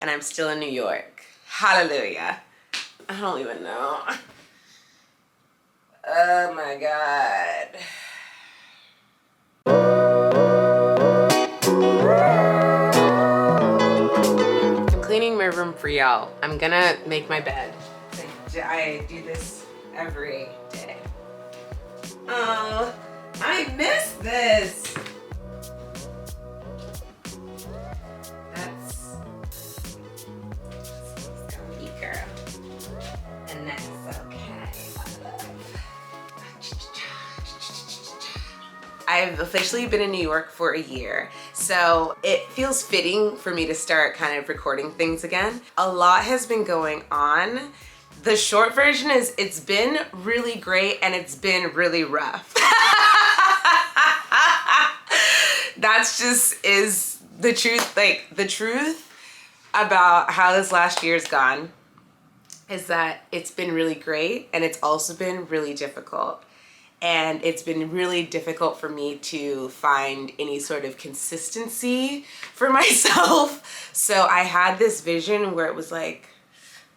and I'm still in New York. Hallelujah. I don't even know. Oh my God. I'm cleaning my room for y'all. I'm gonna make my bed. I do this every day. Oh, I miss this. That's gonna be girl. And that's okay, my love. I've officially been in New York for a year, so it feels fitting for me to start kind of recording things again. A lot has been going on. The short version is it's been really great and it's been really rough. That's just is the truth. Like, the truth about how this last year's gone is that it's been really great and it's also been really difficult. And it's been really difficult for me to find any sort of consistency for myself. So I had this vision where it was like,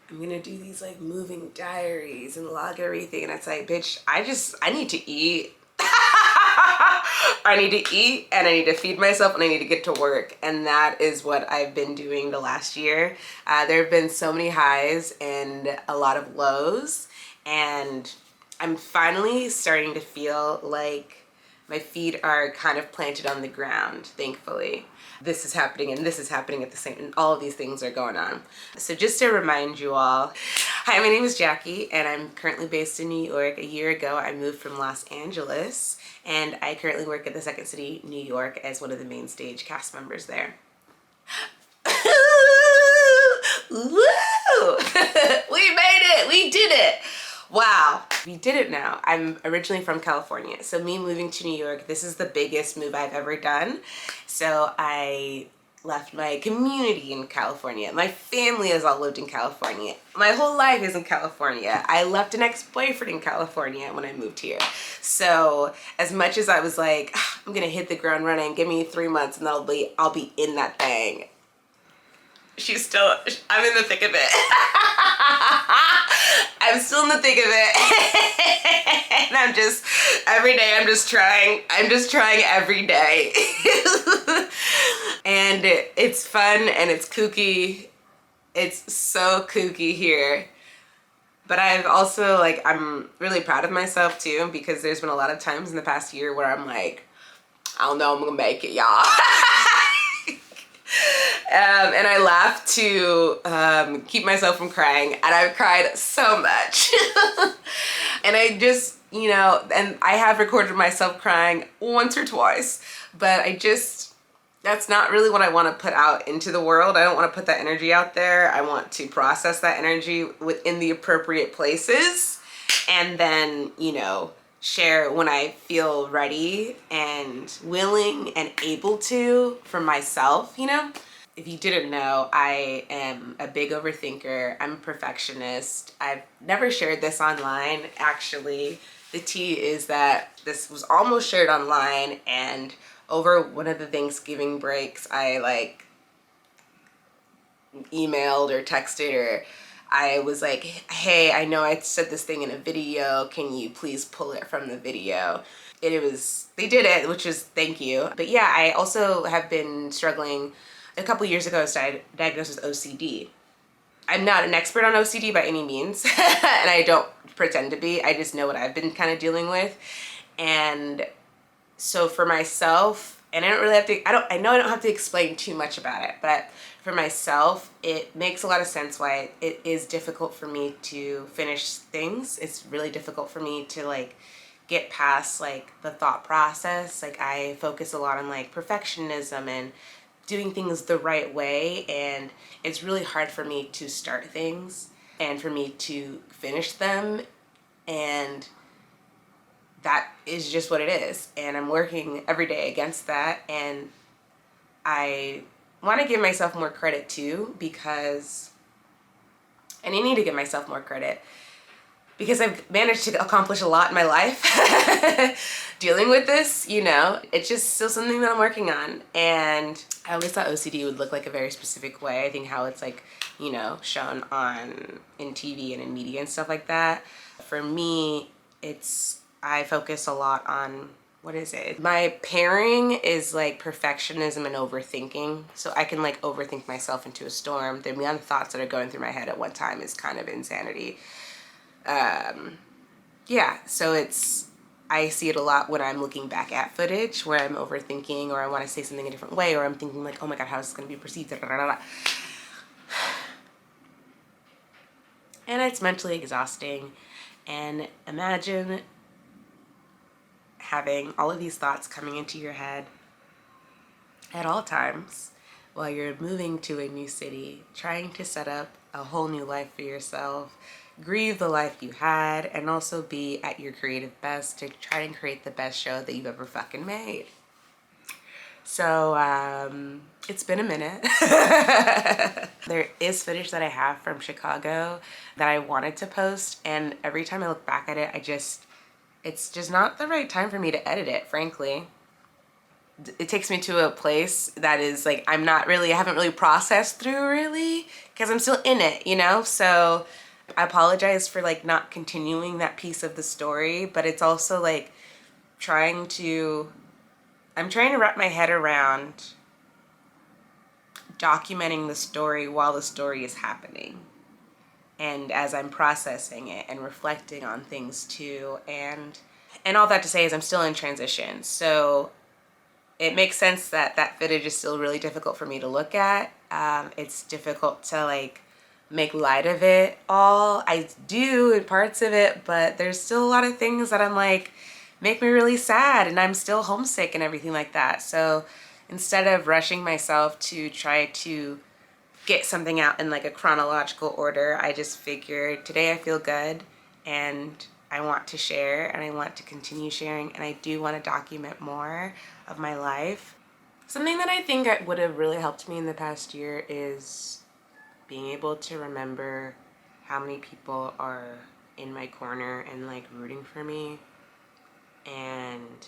I'm gonna do these like moving diaries and log everything. And it's like, bitch, I need to eat. I need to eat and I need to feed myself and I need to get to work. And that is what I've been doing the last year. There have been so many highs and a lot of lows, and I'm finally starting to feel like my feet are kind of planted on the ground, thankfully. This is happening and this is happening at the same, and all of these things are going on. So just to remind you all, hi, my name is Jackie and I'm currently based in New York. A year ago, I moved from Los Angeles and I currently work at the Second City, New York as one of the main stage cast members there. Woo! We made it, we did it. Wow, we did it now. I'm originally from California, so me moving to New York, this is the biggest move I've ever done. So I left my community in California. My family has all lived in California. My whole life is in California. I left an ex-boyfriend in California when I moved here. So as much as I was like, I'm gonna hit the ground running, give me 3 months and I'll be in that thing. I'm in the thick of it. I'm still in the thick of it. And every day I'm just trying every day. And it's fun and it's kooky. It's so kooky here. But I've also, I'm really proud of myself too, because there's been a lot of times in the past year where I'm like, I don't know, I'm gonna make it, y'all. And I laugh to keep myself from crying, and I've cried so much. And I just, and I have recorded myself crying once or twice, but that's not really what I want to put out into the world. I don't want to put that energy out there. I want to process that energy within the appropriate places, and then, share when I feel ready and willing and able to for myself, If you didn't know, I am a big overthinker. I'm a perfectionist. I've never shared this online, actually. The tea is that this was almost shared online, and over one of the Thanksgiving breaks, I emailed or texted, or I was like, hey, I know I said this thing in a video. Can you please pull it from the video? And they did it, which is thank you. But yeah, I also have been struggling. A couple years ago, I was diagnosed with OCD. I'm not an expert on OCD by any means, and I don't pretend to be. I just know what I've been kind of dealing with. And so for myself, and I know I don't have to explain too much about it, but for myself, it makes a lot of sense why it is difficult for me to finish things. It's really difficult for me to get past the thought process. I focus a lot on perfectionism and doing things the right way, and it's really hard for me to start things and for me to finish them, and that is just what it is. And I'm working every day against that, and I want to give myself more credit too, and I need to give myself more credit because I've managed to accomplish a lot in my life dealing with this, you know. It's just still something that I'm working on. And I always thought OCD would look like a very specific way. I think how it's like, you know, shown on in TV and in media and stuff like that. For me, I focus a lot on, what is it? My pairing is like perfectionism and overthinking. So I can like overthink myself into a storm. The amount of thoughts that are going through my head at one time is kind of insanity. Yeah, so I see it a lot when I'm looking back at footage where I'm overthinking, or I want to say something a different way, or I'm thinking like, oh my God, how is this going to be perceived? And it's mentally exhausting. And imagine having all of these thoughts coming into your head at all times while you're moving to a new city, trying to set up a whole new life for yourself, grieve the life you had, and also be at your creative best to try and create the best show that you've ever fucking made. So it's been a minute. There is footage that I have from Chicago that I wanted to post, and every time I look back at it, it's just not the right time for me to edit it, frankly. It takes me to a place that is like, I haven't really processed through really, because I'm still in it, you know? So I apologize for like not continuing that piece of the story, but it's also like I'm trying to wrap my head around documenting the story while the story is happening. And as I'm processing it and reflecting on things too, and all that to say is I'm still in transition. So it makes sense that that footage is still really difficult for me to look at. It's difficult to like make light of it all. I do in parts of it, but there's still a lot of things that I'm like, make me really sad, and I'm still homesick and everything like that. So instead of rushing myself to try to get something out in like a chronological order, I just figured today I feel good and I want to share, and I want to continue sharing, and I do want to document more of my life. Something that I think would have really helped me in the past year is being able to remember how many people are in my corner and like rooting for me, and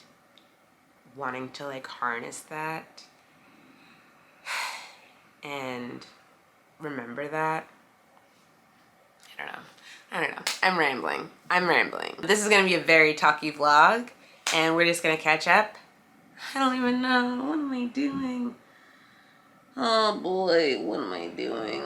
wanting to like harness that and remember that. I don't know. I'm rambling. This is gonna be a very talky vlog, and we're just gonna catch up. I don't even know. What am I doing? Oh boy, what am I doing?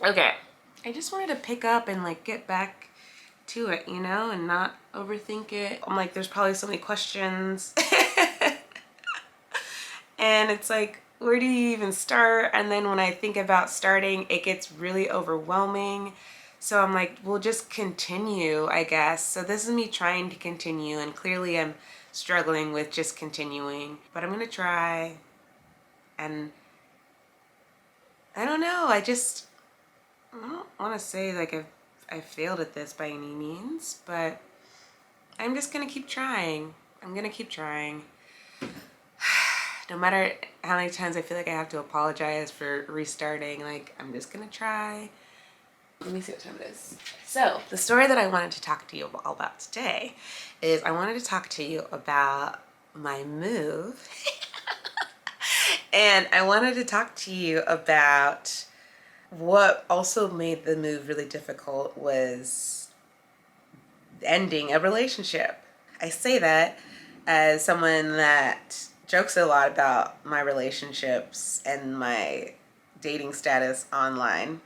Okay. I just wanted to pick up and like get back to it, you know, and not overthink it. I'm like, there's probably so many questions. And it's like, where do you even start? And then when I think about starting, it gets really overwhelming. So I'm like, we'll just continue, I guess. So this is me trying to continue, and clearly I'm struggling with just continuing, but I'm gonna try. And I don't know, I don't want to say like I failed at this by any means, but I'm just gonna keep trying. No matter how many times I feel like I have to apologize for restarting, like I'm just gonna try. Let me see what time it is. So the story that I wanted to talk to you all about today is I wanted to talk to you about my move. And I wanted to talk to you about what also made the move really difficult was ending a relationship. I say that as someone that jokes a lot about my relationships and my dating status online.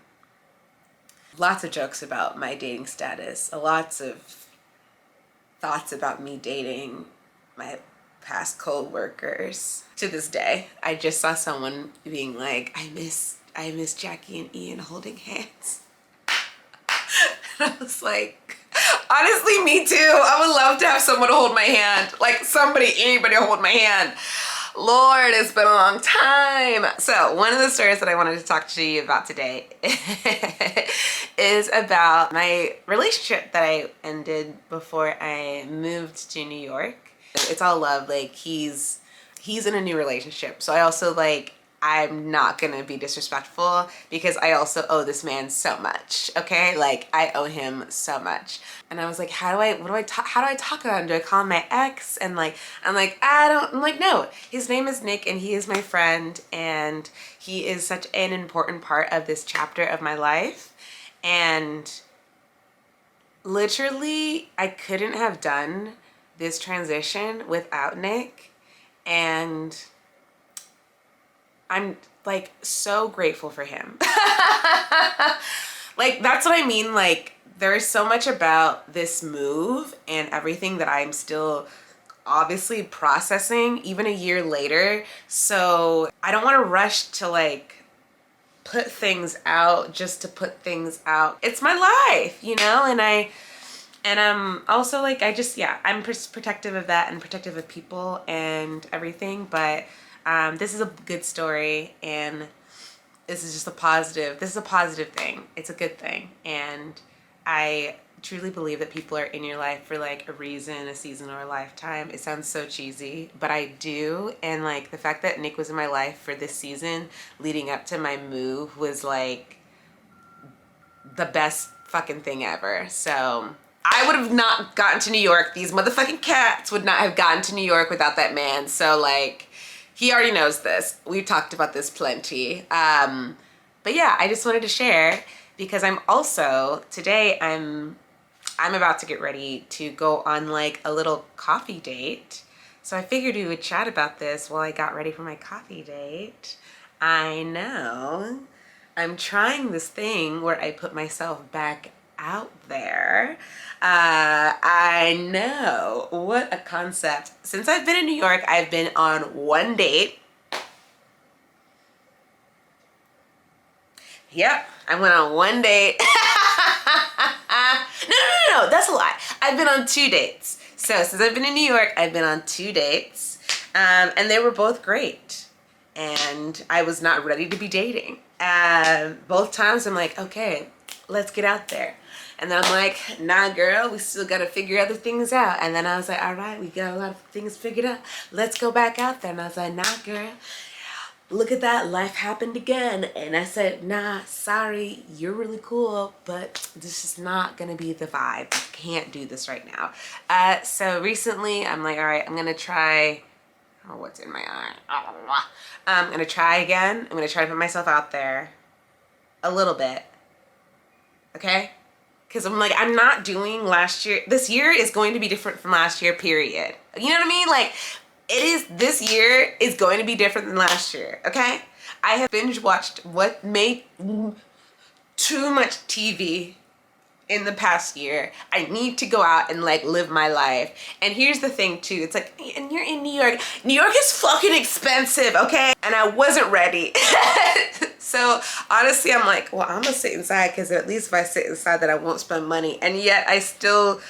Lots of jokes about my dating status, lots of thoughts about me dating my past co-workers. To this day, I just saw someone being like, I miss Jackie and Ian holding hands. And I was like, honestly, me too. I would love to have someone hold my hand. Like anybody hold my hand. Lord, it's been a long time. So one of the stories that I wanted to talk to you about today is about my relationship that I ended before I moved to New York. It's all love. Like he's in a new relationship. So I also like, I'm not gonna be disrespectful because I also owe this man so much, okay? Like I owe him so much. And I was like, how do I talk about him? Do I call him my ex? And like, I'm like, no, his name is Nick and he is my friend and he is such an important part of this chapter of my life. And literally I couldn't have done this transition without Nick. And I'm like so grateful for him. Like that's what I mean. Like there is so much about this move and everything that I'm still obviously processing even a year later. So I don't want to rush to like put things out just to put things out. It's my life, you know? And I'm also like, I'm protective of that and protective of people and everything. But this is a good story and this is just a positive thing. It's a good thing. And I truly believe that people are in your life for like a reason, a season, or a lifetime. It sounds so cheesy, but I do. And like the fact that Nick was in my life for this season leading up to my move was like the best fucking thing ever. So I would have not gotten to New York. These motherfucking cats would not have gotten to New York without that man. So like, he already knows this. We've talked about this plenty. But yeah, I just wanted to share because I'm also, today I'm about to get ready to go on like a little coffee date. So I figured we would chat about this while I got ready for my coffee date. I know. I'm trying this thing where I put myself back out there. I know, what a concept. Since I've been in New York, I've been on one date. Yep, I went on one date. No, that's a lie. I've been on 2 dates. So since I've been in New York, I've been on 2 dates, and they were both great. And I was not ready to be dating. Both times I'm like, okay, let's get out there. And then I'm like, nah, girl, we still got to figure other things out. And then I was like, all right, we got a lot of things figured out. Let's go back out there. And I was like, nah, girl, look at that. Life happened again. And I said, nah, sorry, you're really cool, but this is not going to be the vibe. I can't do this right now. So recently I'm like, all right, I'm going to try, oh, what's in my eye? I'm going to try again. I'm going to try to put myself out there a little bit. Okay? Because I'm like, I'm not doing last year. This year is going to be different from last year, period. You know what I mean? Like, this year is going to be different than last year, okay? I have binge watched what made too much TV in the past year. I need to go out and like live my life. And here's the thing too, it's like, and you're in New York. New York is fucking expensive, okay? And I wasn't ready. So honestly, I'm like, well, I'm gonna sit inside because at least if I sit inside then I won't spend money. And yet I still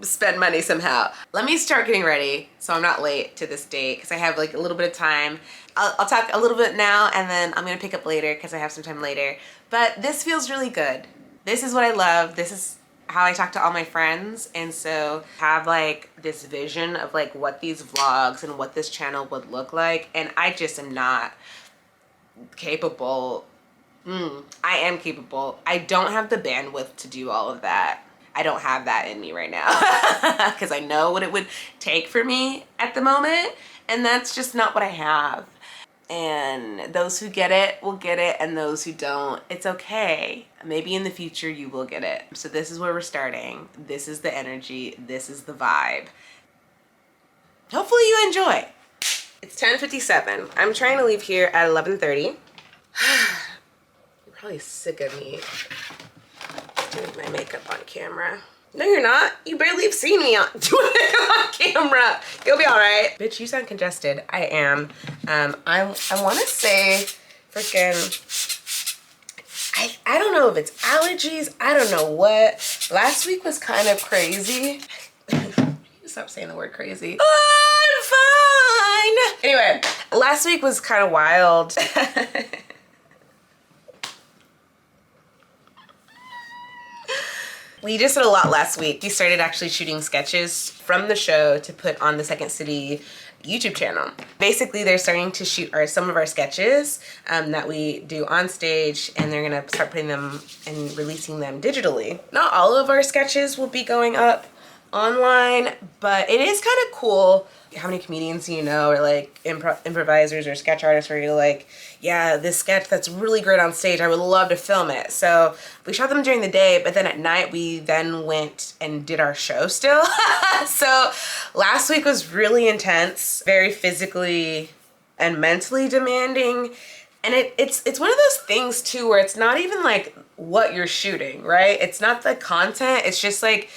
spend money somehow. Let me start getting ready so I'm not late to this date because I have like a little bit of time. I'll talk a little bit now and then I'm gonna pick up later because I have some time later. But this feels really good. This is what I love. This is how I talk to all my friends. And so have like this vision of like what these vlogs and what this channel would look like. And I just am not capable. I am capable. I don't have the bandwidth to do all of that. I don't have that in me right now because I know what it would take for me at the moment. And that's just not what I have. And those who get it will get it, and those who don't, it's okay. Maybe in the future you will get it. So this is where we're starting. This is the energy. This is the vibe. Hopefully you enjoy. It's 10:57. I'm trying to leave here at 11:30. You're probably sick of me doing my makeup on camera. No, you're not. You barely have seen me doing it on camera. You'll be all right. Bitch, you sound congested. I am. I want to say freaking, I don't know if it's allergies. I don't know what. Last week was kind of crazy. Stop saying the word crazy. I'm Anyway, last week was kind of wild. We just did a lot last week. We started actually shooting sketches from the show to put on the Second City YouTube channel. Basically, they're starting to shoot some of our sketches that we do on stage, and they're gonna start putting them and releasing them digitally. Not all of our sketches will be going up online, but it is kind of cool. How many comedians do you know, or like improvisers or sketch artists where you're like, yeah, this sketch that's really great on stage, I would love to film it. So we shot them during the day, but then at night we then went and did our show still. So last week was really intense, very physically and mentally demanding. And it's one of those things too where it's not even like what you're shooting, right? It's not the content, it's just like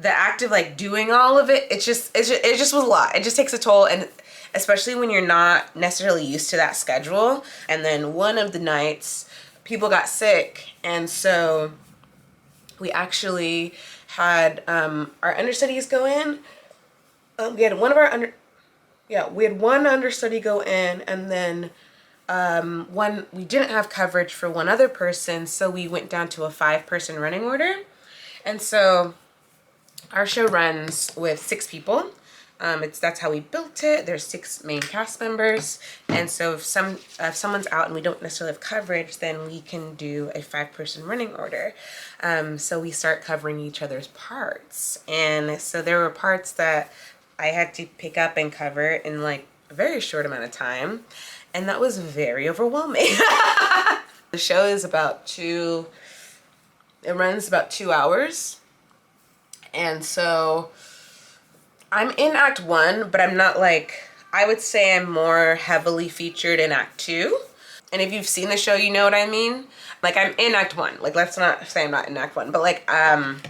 the act of like doing all of it. It just was a lot. It just takes a toll, and especially when you're not necessarily used to that schedule. And then one of the nights people got sick, and so we actually had our understudies go in. We had one understudy go in, and then we didn't have coverage for one other person, so we went down to a 5-person running order. And so our show runs with 6 people. That's how we built it. There's 6 main cast members, and so if someone's out and we don't necessarily have coverage, then we can do a 5-person running order. So we start covering each other's parts, and so there were parts that I had to pick up and cover in like a very short amount of time, and that was very overwhelming. The show is it runs about 2 hours. And so I'm in Act 1, but I'm not like, I would say I'm more heavily featured in Act 2. And if you've seen the show, you know what I mean. Like, I'm in Act 1. Like, let's not say I'm not in Act 1, but like, I'm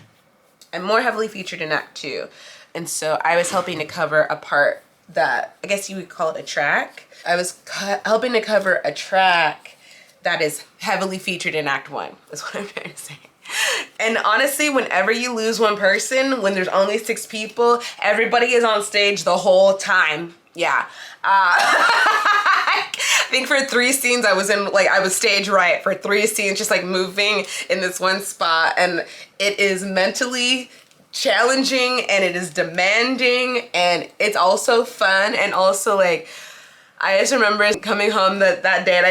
more heavily featured in Act 2. And so I was helping to cover a part that, I guess you would call it a track. I was helping to cover a track that is heavily featured in Act 1, is what I'm trying to say. And honestly, whenever you lose one person, when there's only 6 people, everybody is on stage the whole time. Yeah. I think for 3 scenes, I was stage right for 3 scenes, just like moving in this one spot. And it is mentally challenging, and it is demanding, and it's also fun, and also like, I just remember coming home that day, and I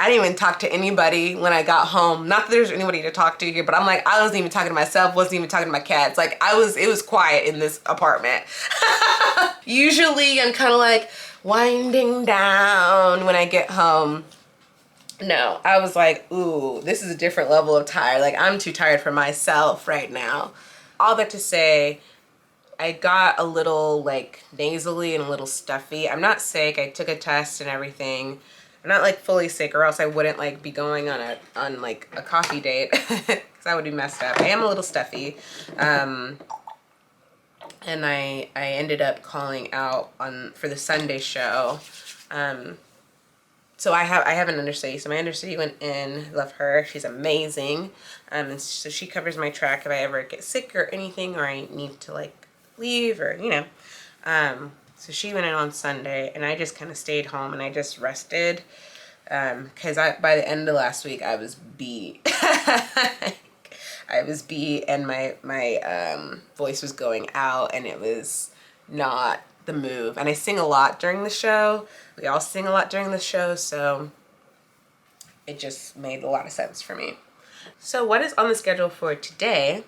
didn't even talk to anybody when I got home. Not that there's anybody to talk to here, but I'm like, I wasn't even talking to myself, wasn't even talking to my cats. Like, it was quiet in this apartment. Usually I'm kind of like winding down when I get home. No, I was like, ooh, this is a different level of tired. Like, I'm too tired for myself right now. All that to say, I got a little like nasally and a little stuffy. I'm not sick. I took a test and everything. I'm not like fully sick, or else I wouldn't like be going on like a coffee date, because I would be messed up. I am a little stuffy. And I ended up calling out for the Sunday show. So I have an understudy. So my understudy went in. Love her. She's amazing. And so she covers my track if I ever get sick or anything, or I need to like leave, or you know. So she went in on Sunday, and I just kind of stayed home and I just rested, because by the end of last week I was beat. I was beat, and my voice was going out, and it was not the move. And I sing a lot during the show. We all sing a lot during the show, so it just made a lot of sense for me. So what is on the schedule for today?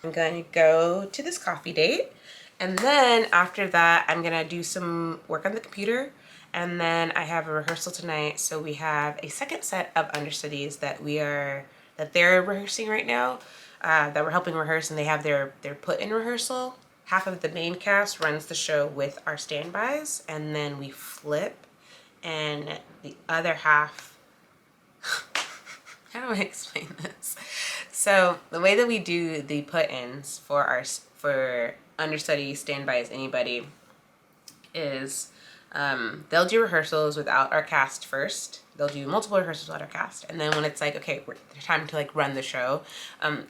I'm going to go to this coffee date, and then after that I'm going to do some work on the computer, and then I have a rehearsal tonight. So we have a second set of understudies that they're rehearsing right now, that we're helping rehearse, and they have their put in rehearsal. Half of the main cast runs the show with our standbys, and then we flip, and the other half, how do I explain this? So the way that we do the put-ins for understudy, standbys, anybody, is they'll do rehearsals without our cast first. They'll do multiple rehearsals without our cast, and then when it's like, okay, it's time to like run the show,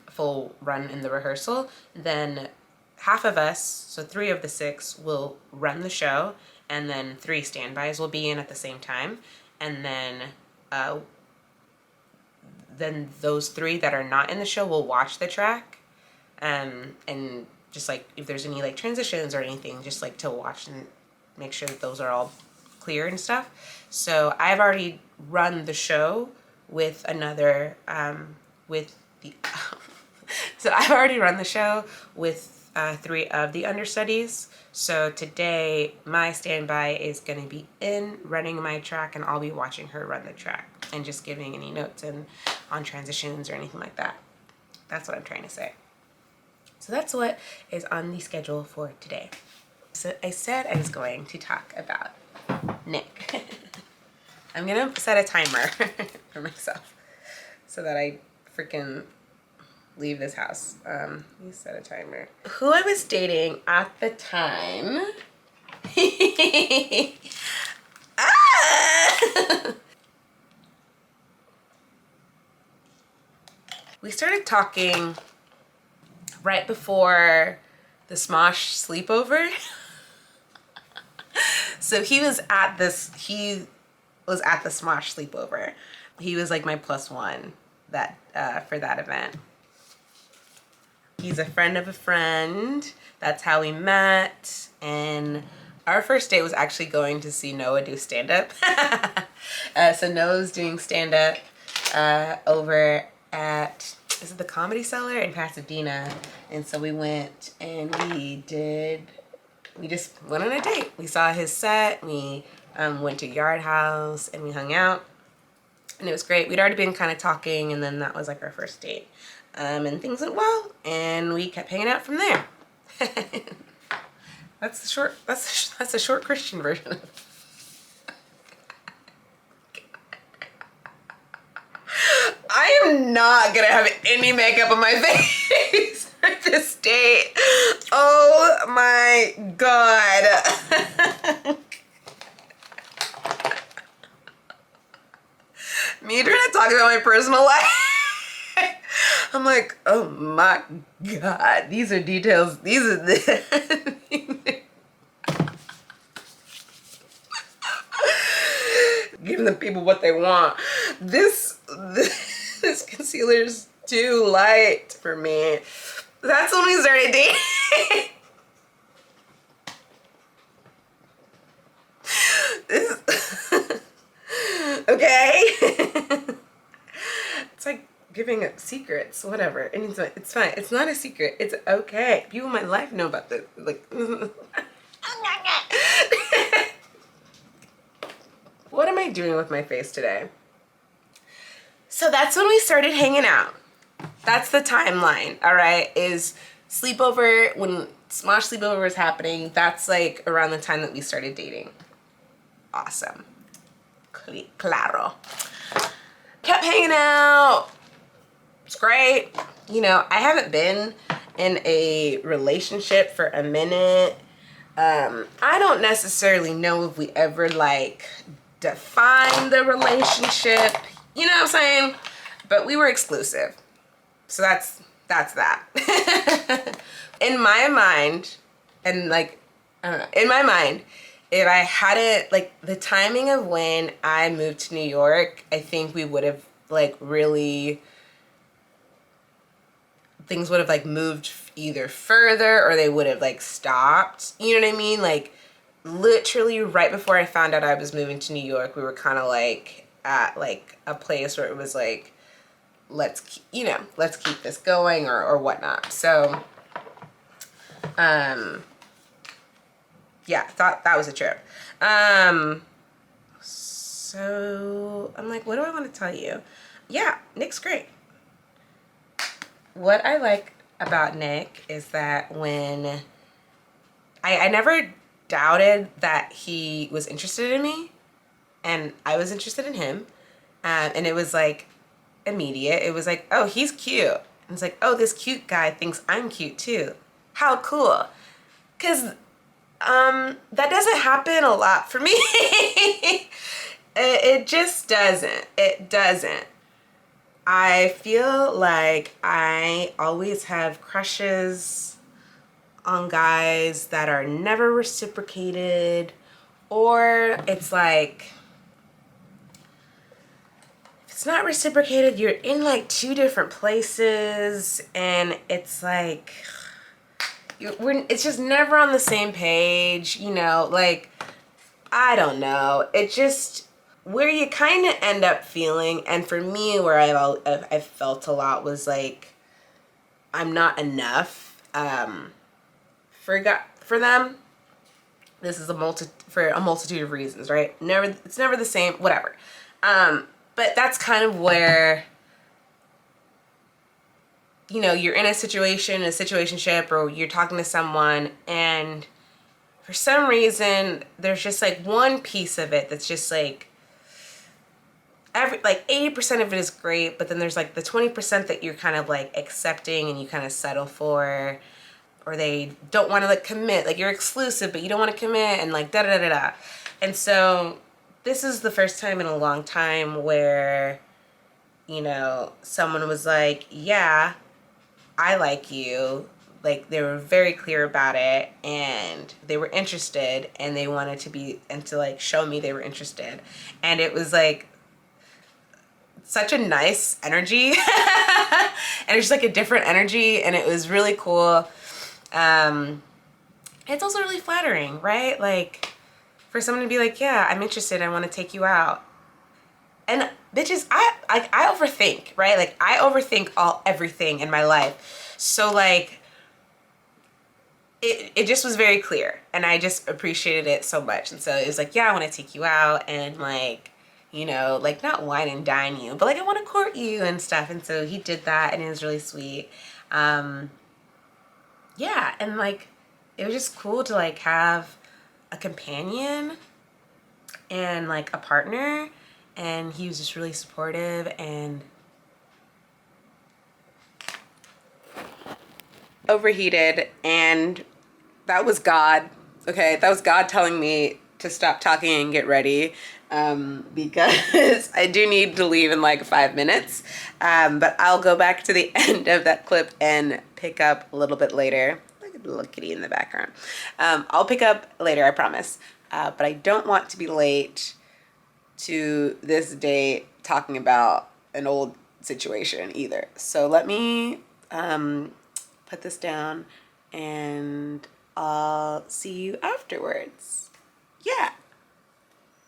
full run in the rehearsal, then half of us, so 3 of the 6, will run the show, and then 3 standbys will be in at the same time, and then those 3 that are not in the show will watch the track, and just like if there's any like transitions or anything, just like to watch and make sure that those are all clear and stuff. So I've already run the show with another so I've already run the show with 3 of the understudies. So today my standby is going to be in running my track, and I'll be watching her run the track and just giving any notes and on transitions or anything like that. That's what I'm trying to say. So that's what is on the schedule for today. So I said I was going to talk about Nick. I'm gonna set a timer for myself so that I freaking leave this house. Let me set a timer. Who I was dating at the time. We started talking right before the Smosh sleepover. So he was at the Smosh sleepover. He was like my +1 that for that event. He's a friend of a friend. That's how we met. And our first date was actually going to see Noah do stand-up. So Noah's doing stand-up over at, is it the Comedy Cellar in Pasadena? And so we went and we just went on a date. We saw his set. We went to Yard House and we hung out. And it was great. We'd already been kind of talking, and then that was like our first date. And things went well, and we kept hanging out from there. That's a short Christian version of I am not gonna have any makeup on my face for this date. Oh my God. Me trying to talk about my personal life. I'm like, oh my God, these are details. These are the giving the people what they want. This concealer's too light for me. That's when we started dating. Okay. It's like giving up secrets, whatever. And it's fine. It's not a secret. It's okay. People in my life know about this. Like, what am I doing with my face today? So that's when we started hanging out. That's the timeline, all right? Is sleepover, when Smosh sleepover was happening, that's like around the time that we started dating. Awesome. Claro. Kept hanging out. It's great. You know, I haven't been in a relationship for a minute. I don't necessarily know if we ever like defined the relationship. You know what I'm saying? But we were exclusive. So that's that. In my mind, and like, I don't know, in my mind, if I hadn't, like, the timing of when I moved to New York, I think we would have, like, really, things would have, like, moved either further or they would have, like, stopped. You know what I mean? Like, literally right before I found out I was moving to New York, we were kind of, like, at, like, a place where it was, like, let's keep this going or whatnot. So, yeah, thought that was a trip. So I'm like, what do I want to tell you? Yeah, Nick's great. What I like about Nick is that when I never doubted that he was interested in me and I was interested in him. And it was like immediate. It was like, oh, he's cute. And it's like, oh, this cute guy thinks I'm cute too. How cool. 'Cause that doesn't happen a lot for me. It just doesn't. It doesn't. I feel like I always have crushes on guys that are never reciprocated, or it's like, if it's not reciprocated, you're in like two different places, and it's like, it's just never on the same page, you know, like, I don't know. It just, where you kind of end up feeling, and for me, where I've felt a lot was like, I'm not enough for them. This is for a multitude of reasons, right? It's never the same, whatever. But that's kind of where, you know, you're in a situation, a situationship, or you're talking to someone, and for some reason, there's just like one piece of it that's just like, 80% of it is great, but then there's like the 20% that you're kind of like accepting and you kind of settle for, or they don't want to like commit, like you're exclusive, but you don't want to commit, and like da-da-da-da-da. And so this is the first time in a long time where, you know, someone was like, yeah, I like you. Like, they were very clear about it, and they were interested, and they wanted to like show me they were interested. And it was like such a nice energy. And it's just like a different energy, and it was really cool. It's also really flattering, right? Like, for someone to be like, yeah, I'm interested, I want to take you out. And bitches, I overthink, right? Like, I overthink everything in my life. So like, it just was very clear, and I just appreciated it so much. And so it was like, yeah, I want to take you out, and like, you know, like, not wine and dine you, but like, I want to court you and stuff. And so he did that, and it was really sweet. Yeah, and like, it was just cool to like have a companion and like a partner, and he was just really supportive. And overheated, and that was God. Okay, that was God telling me to stop talking and get ready, because I do need to leave in like 5 minutes, but I'll go back to the end of that clip and pick up a little bit later. Look at the little kitty in the background. I'll pick up later, I promise, but I don't want to be late to this date talking about an old situation either. So let me put this down, and I'll see you afterwards. Yeah.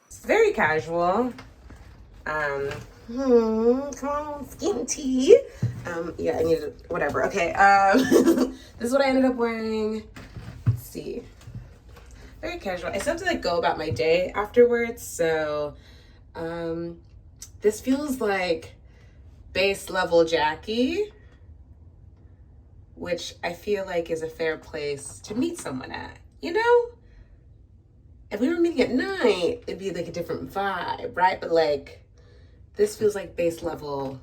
It's very casual. Come on, skin tea. Yeah, I need whatever. Okay. This is what I ended up wearing. Let's see. Very casual. I still have to like go about my day afterwards. So, this feels like base level Jackie, which I feel like is a fair place to meet someone at, you know? If we were meeting at night, it'd be like a different vibe, right? But like, this feels like base level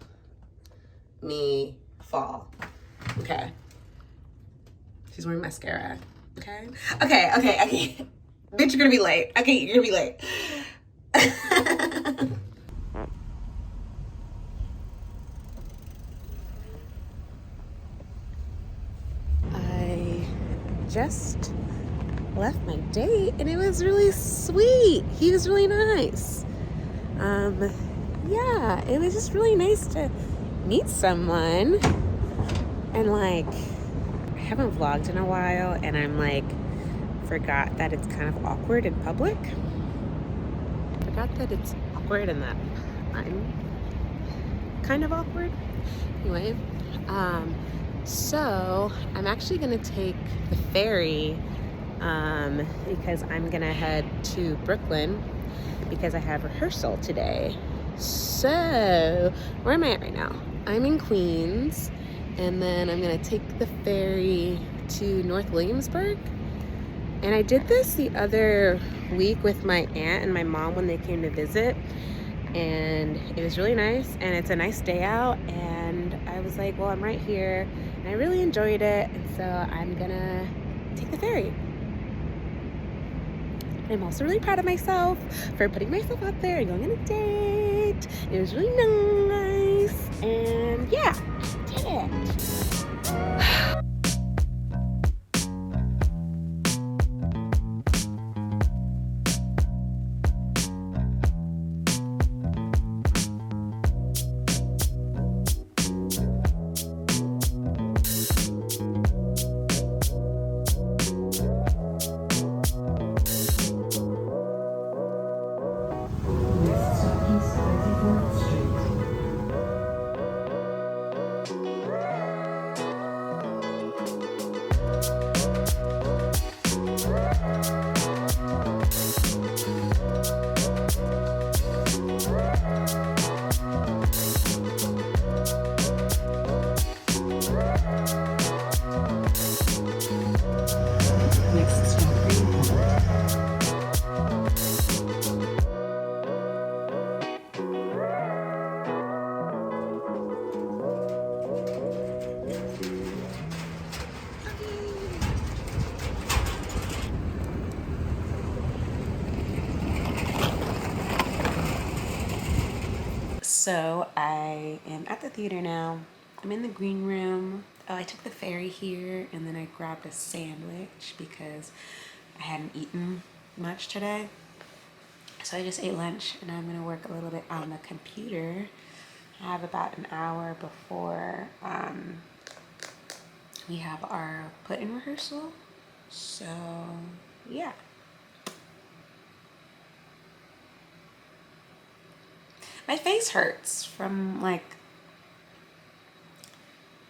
me fall. Okay. She's wearing mascara. Okay. Okay. Bitch, you're gonna be late. Okay, you're gonna be late. I just left my date, and it was really sweet. He was really nice. Yeah, it was just really nice to meet someone. And like, I haven't vlogged in a while, and I'm like, forgot that it's kind of awkward in public. Forgot that it's awkward and that I'm kind of awkward. Anyway, so I'm actually gonna take the ferry because I'm gonna head to Brooklyn because I have rehearsal today. So where am I at right now? I'm in Queens, and then I'm gonna take the ferry to North Williamsburg. And I did this the other week with my aunt and my mom when they came to visit, and it was really nice, and it's a nice day out, and I was like, well, I'm right here, and I really enjoyed it, and so I'm gonna take the ferry. I'm also really proud of myself for putting myself out there and going on a date. It was really nice, and yeah, did it. So I am at the theater now. I'm in the green room. Oh, I took the ferry here and then I grabbed a sandwich because I hadn't eaten much today. So I just ate lunch and I'm gonna work a little bit on the computer. I have about an hour before we have our put-in rehearsal. So yeah. My face hurts from like,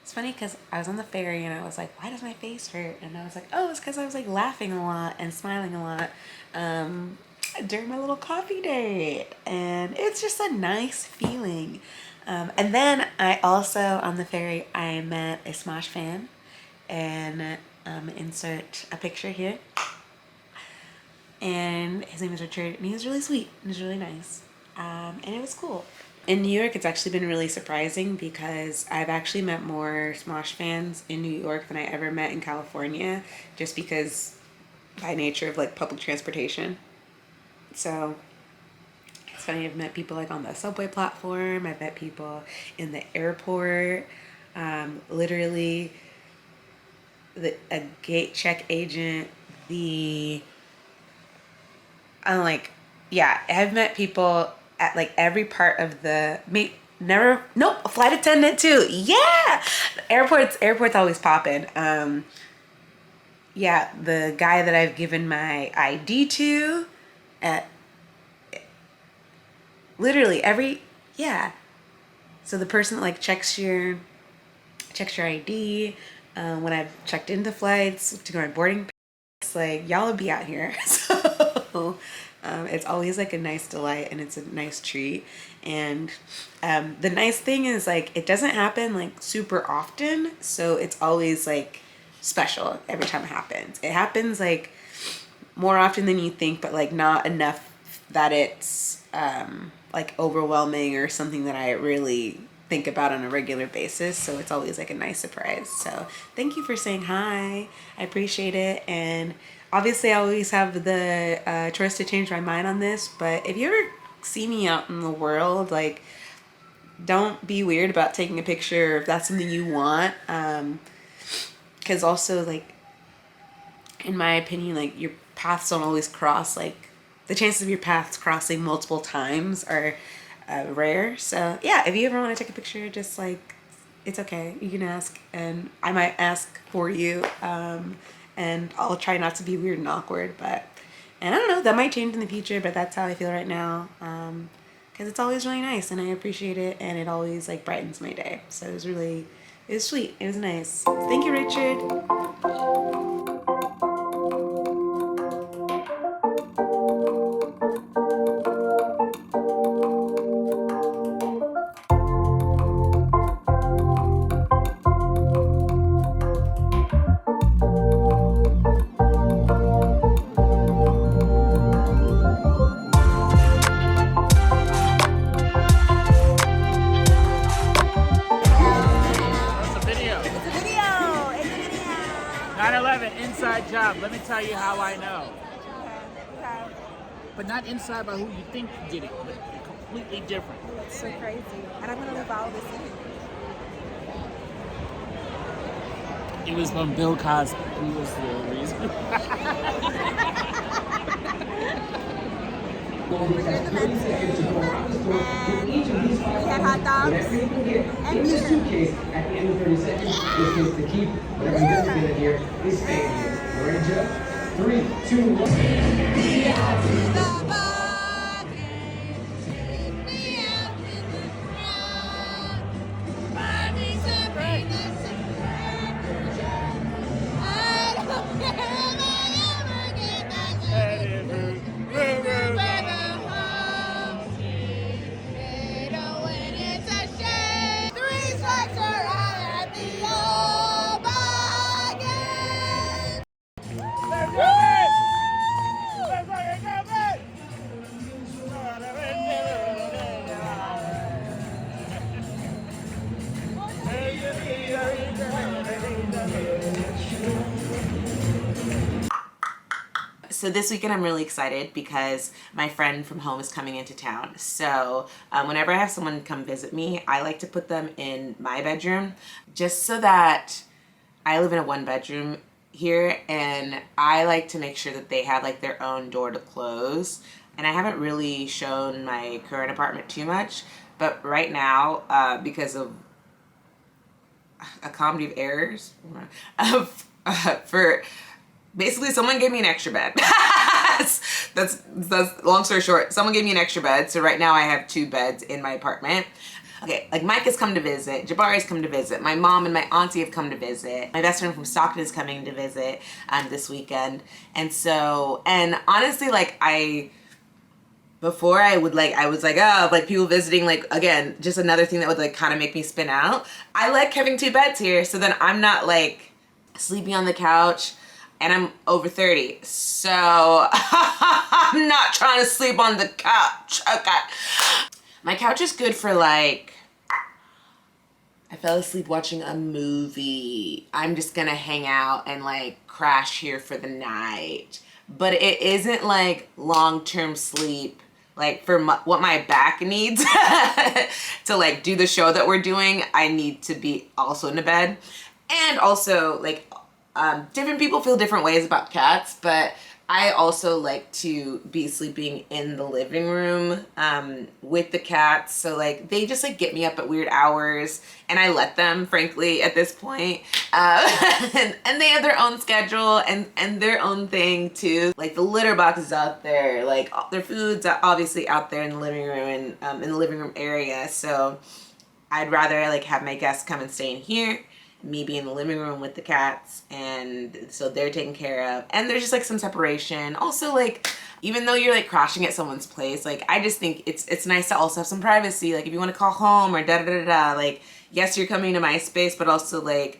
it's funny because I was on the ferry and I was like, why does my face hurt? And I was like, oh, it's because I was like laughing a lot and smiling a lot during my little coffee date. And it's just a nice feeling. And then I also, on the ferry, I met a Smosh fan. And insert a picture here. And his name is Richard, and he was really sweet. He was really nice. And it was cool. In New York, it's actually been really surprising because I've actually met more Smosh fans in New York than I ever met in California, just because by nature of like public transportation. So it's funny, I've met people like on the subway platform, I've met people in the airport, literally a gate check agent, I've met people at like every part of the a flight attendant too. Yeah, airport's always popping. Yeah, the guy that I've given my ID to at literally so the person that like checks your ID when I've checked into flights to go on boarding pass, like y'all will be out here. So it's always like a nice delight and it's a nice treat. And the nice thing is like it doesn't happen like super often, so it's always like special every time it happens. It happens like more often than you think, but like not enough that it's like overwhelming or something that I really think about on a regular basis. So it's always like a nice surprise. So thank you for saying hi. I appreciate it. And obviously I always have the choice to change my mind on this, but if you ever see me out in the world, like don't be weird about taking a picture if that's something you want. Because also like in my opinion, like your paths don't always cross. Like the chances of your paths crossing multiple times are rare. So yeah, if you ever want to take a picture, just like, it's okay, you can ask and I might ask for you, and I'll try not to be weird and awkward, and I don't know, that might change in the future, but that's how I feel right now, because it's always really nice and I appreciate it and it always like brightens my day. So it was sweet, it was nice. Thank you, Richard. Job. Let me tell you how I know. Okay. But not inside by who you think did it, but completely different. It's so crazy. And I'm going to leave all this in. It was from Bill Cosby. He was the reason. We're in the men's and we had hot dogs and beer. Suitcase at the end of 30 seconds is supposed to keep whatever you're going to get here is staying. We're in just 3, 2, 1. So this weekend I'm really excited because my friend from home is coming into town. So whenever I have someone come visit me, I like to put them in my bedroom just so that I live in a 1-bedroom here, and I like to make sure that they have like their own door to close. And I haven't really shown my current apartment too much, but right now, because of a comedy of errors, for basically someone gave me an extra bed. that's long story short. Someone gave me an extra bed, so right now I have 2 beds in my apartment. Okay, like Mike has come to visit, Jabari's come to visit, my mom and my auntie have come to visit, my best friend from Stockton is coming to visit this weekend. And so, and honestly, like before I was like, oh, like people visiting, like, again, just another thing that would like kind of make me spin out. I like having 2 beds here, so then I'm not like sleeping on the couch, and I'm over 30, so I'm not trying to sleep on the couch. Okay. My couch is good for like, I fell asleep watching a movie. I'm just gonna hang out and like crash here for the night. But it isn't like long-term sleep, like for what my back needs to like do the show that we're doing. I need to be also in a bed. And also like different people feel different ways about cats, but I also like to be sleeping in the living room with the cats. So like they just like get me up at weird hours, and I let them, frankly, at this point. And they have their own schedule and their own thing too. Like the litter box is out there, like their food's obviously out there in the living room and in the living room area. So I'd rather like have my guests come and stay in here, me be in the living room with the cats, and so they're taken care of, and there's just like some separation. Also, like even though you're like crashing at someone's place, like I just think it's nice to also have some privacy. Like if you want to call home or da, like yes, you're coming to my space, but also like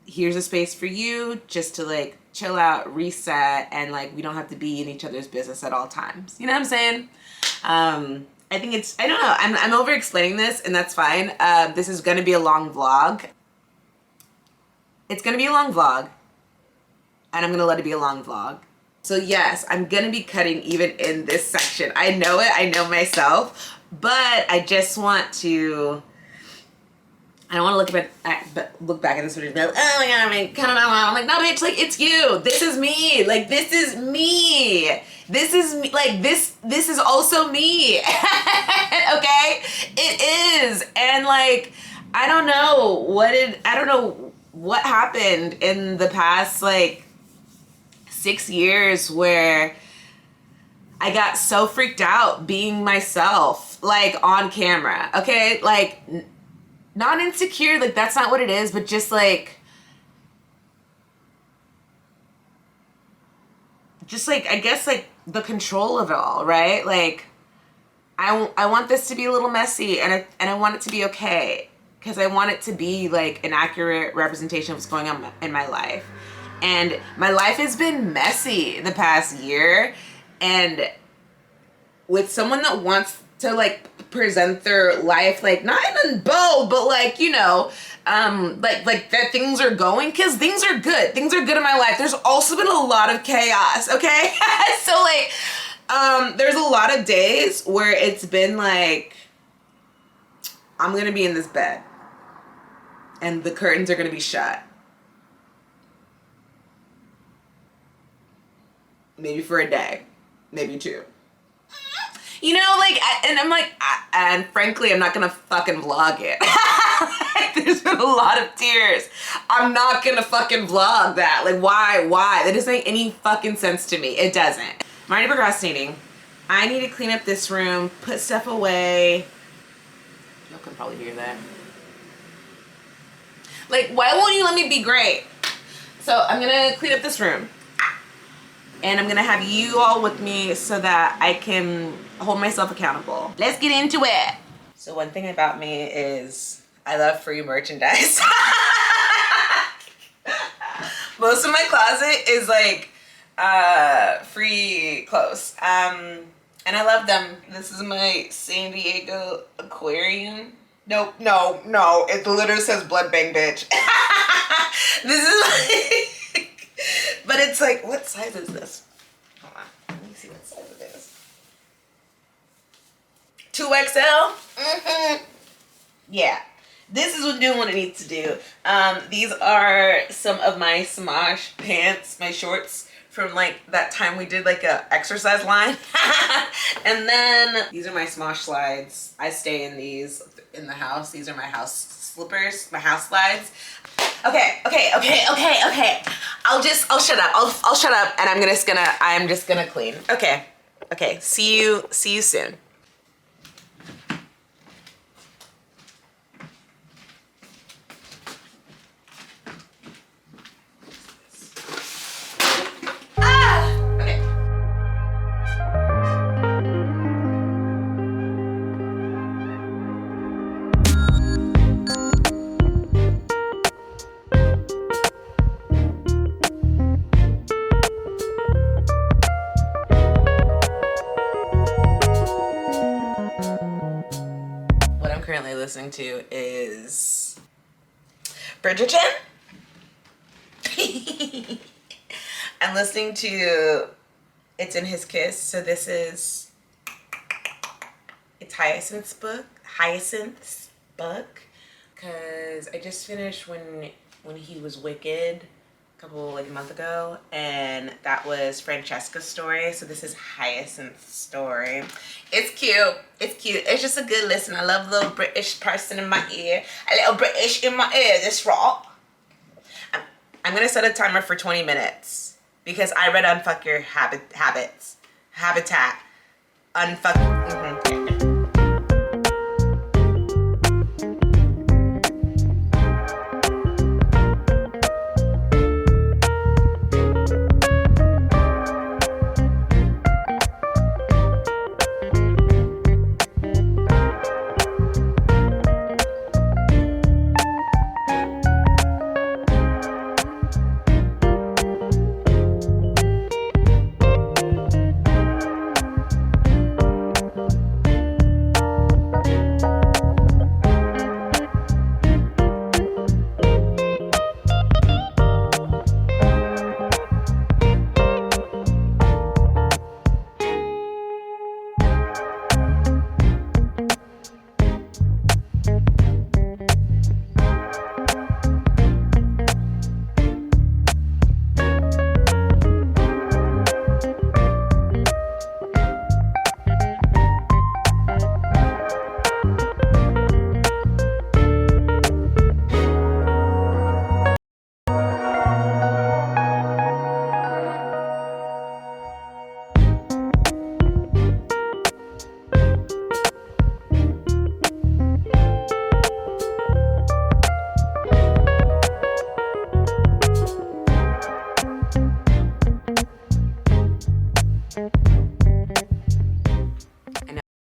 here's a space for you just to like chill out, reset, and like we don't have to be in each other's business at all times. You know what I'm saying? I think it's, I don't know, I'm over explaining this, and that's fine. This is gonna be a long vlog. It's gonna be a long vlog, and I'm gonna let it be a long vlog. So yes, I'm gonna be cutting even in this section. I know it, I know myself, but I just want to, I don't want to look back at this video and be like, oh my god, I mean, I'm like, no bitch, like it's you. This is me. Like this is me. This is me. Like this is also me. Okay? It is. And like, I don't know what happened in the past like 6 years where I got so freaked out being myself, like on camera. Okay? Like not insecure, like that's not what it is, but just like I guess like the control of it all, right? Like I want this to be a little messy, and I want it to be okay. Because I want it to be like an accurate representation of what's going on in my life. And my life has been messy the past year. And with someone that wants to like present their life, like not even bold, but like, you know, like that things are going, because things are good. Things are good in my life. There's also been a lot of chaos, okay? So like, there's a lot of days where it's been like, I'm gonna be in this bed and the curtains are gonna be shut. Maybe for a day, maybe 2. You know, like, and I'm like, and frankly, I'm not gonna fucking vlog it. There's been a lot of tears. I'm not gonna fucking vlog that. Like, why? That doesn't make any fucking sense to me. It doesn't. I'm already procrastinating. I need to clean up this room, put stuff away. Y'all can probably hear that. Like, why won't you let me be great? So I'm gonna clean up this room. And I'm gonna have you all with me so that I can hold myself accountable. Let's get into it. So one thing about me is I love free merchandise. Most of my closet is like free clothes. And I love them. This is my San Diego aquarium. Nope, no. It literally says blood bang, bitch. This is like, but it's like, what size is this? Hold on. 2XL. Yeah. This is doing what it needs to do. These are some of my Smosh pants, my shorts from like that time we did like a exercise line. And then these are my Smosh slides. I stay in these in the house. These are my house slippers, my house slides. Okay. I'll shut up. I'll shut up and I'm just gonna clean. Okay. See you soon. Listening to is Bridgerton. I'm listening to It's in His Kiss. So this is, it's Hyacinth's book, because I just finished when he was Wicked a month ago, and that was Francesca's story. So this is Hyacinth's story. It's cute. It's just a good listen. I love a little British person in my ear. A little British in my ear. This raw. I'm gonna set a timer for 20 minutes because I read Unfuck Your Habitat. Unfuck.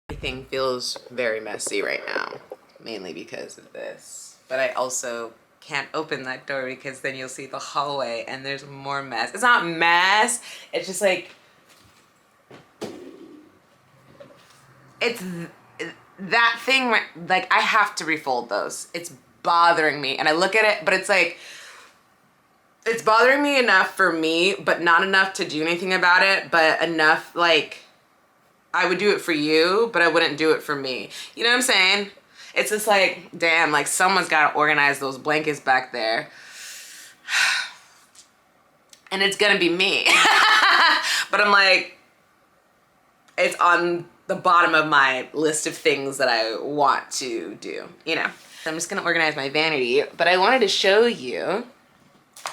Everything feels very messy right now, mainly because of this. But I also can't open that door because then you'll see the hallway and there's more mess. It's not mess, it's just like, it's that thing, like I have to refold those. It's bothering me and I look at it, but it's like, it's bothering me enough for me, but not enough to do anything about it, but enough like, I would do it for you, but I wouldn't do it for me. You know what I'm saying? It's just like, damn, like someone's got to organize those blankets back there. And it's going to be me. But I'm like, it's on the bottom of my list of things that I want to do, you know. So I'm just going to organize my vanity. But I wanted to show you.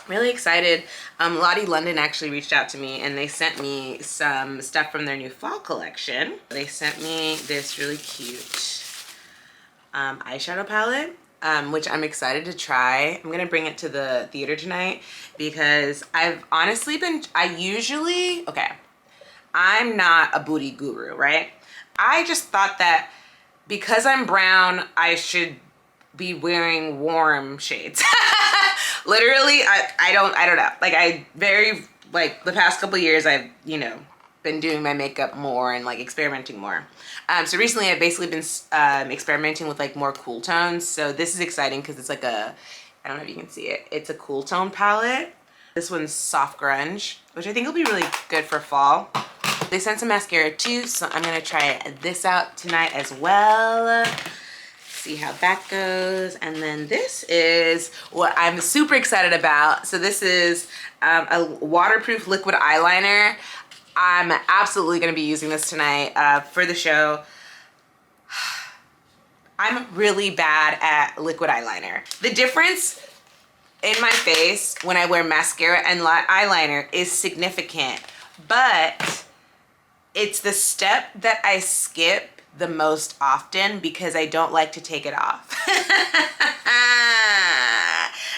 Really excited. Lottie London actually reached out to me and they sent me some stuff from their new fall collection. They sent me this really cute eyeshadow palette, which I'm excited to try. I'm gonna bring it to the theater tonight because I've honestly been, I'm not a booty guru, right? I just thought that because I'm brown, I should be wearing warm shades. Literally, I don't know. Like the past couple years I've, you know, been doing my makeup more and like experimenting more. So recently I've basically been experimenting with like more cool tones. So this is exciting because it's like I don't know if you can see it. It's a cool tone palette. This one's soft grunge, which I think will be really good for fall. They sent some mascara too, so I'm gonna try this out tonight as well. See how that goes. And then this is what I'm super excited about. So this is a waterproof liquid eyeliner. I'm absolutely gonna be using this tonight for the show. I'm really bad at liquid eyeliner. The difference in my face when I wear mascara and eyeliner is significant, but it's the step that I skip the most often because I don't like to take it off.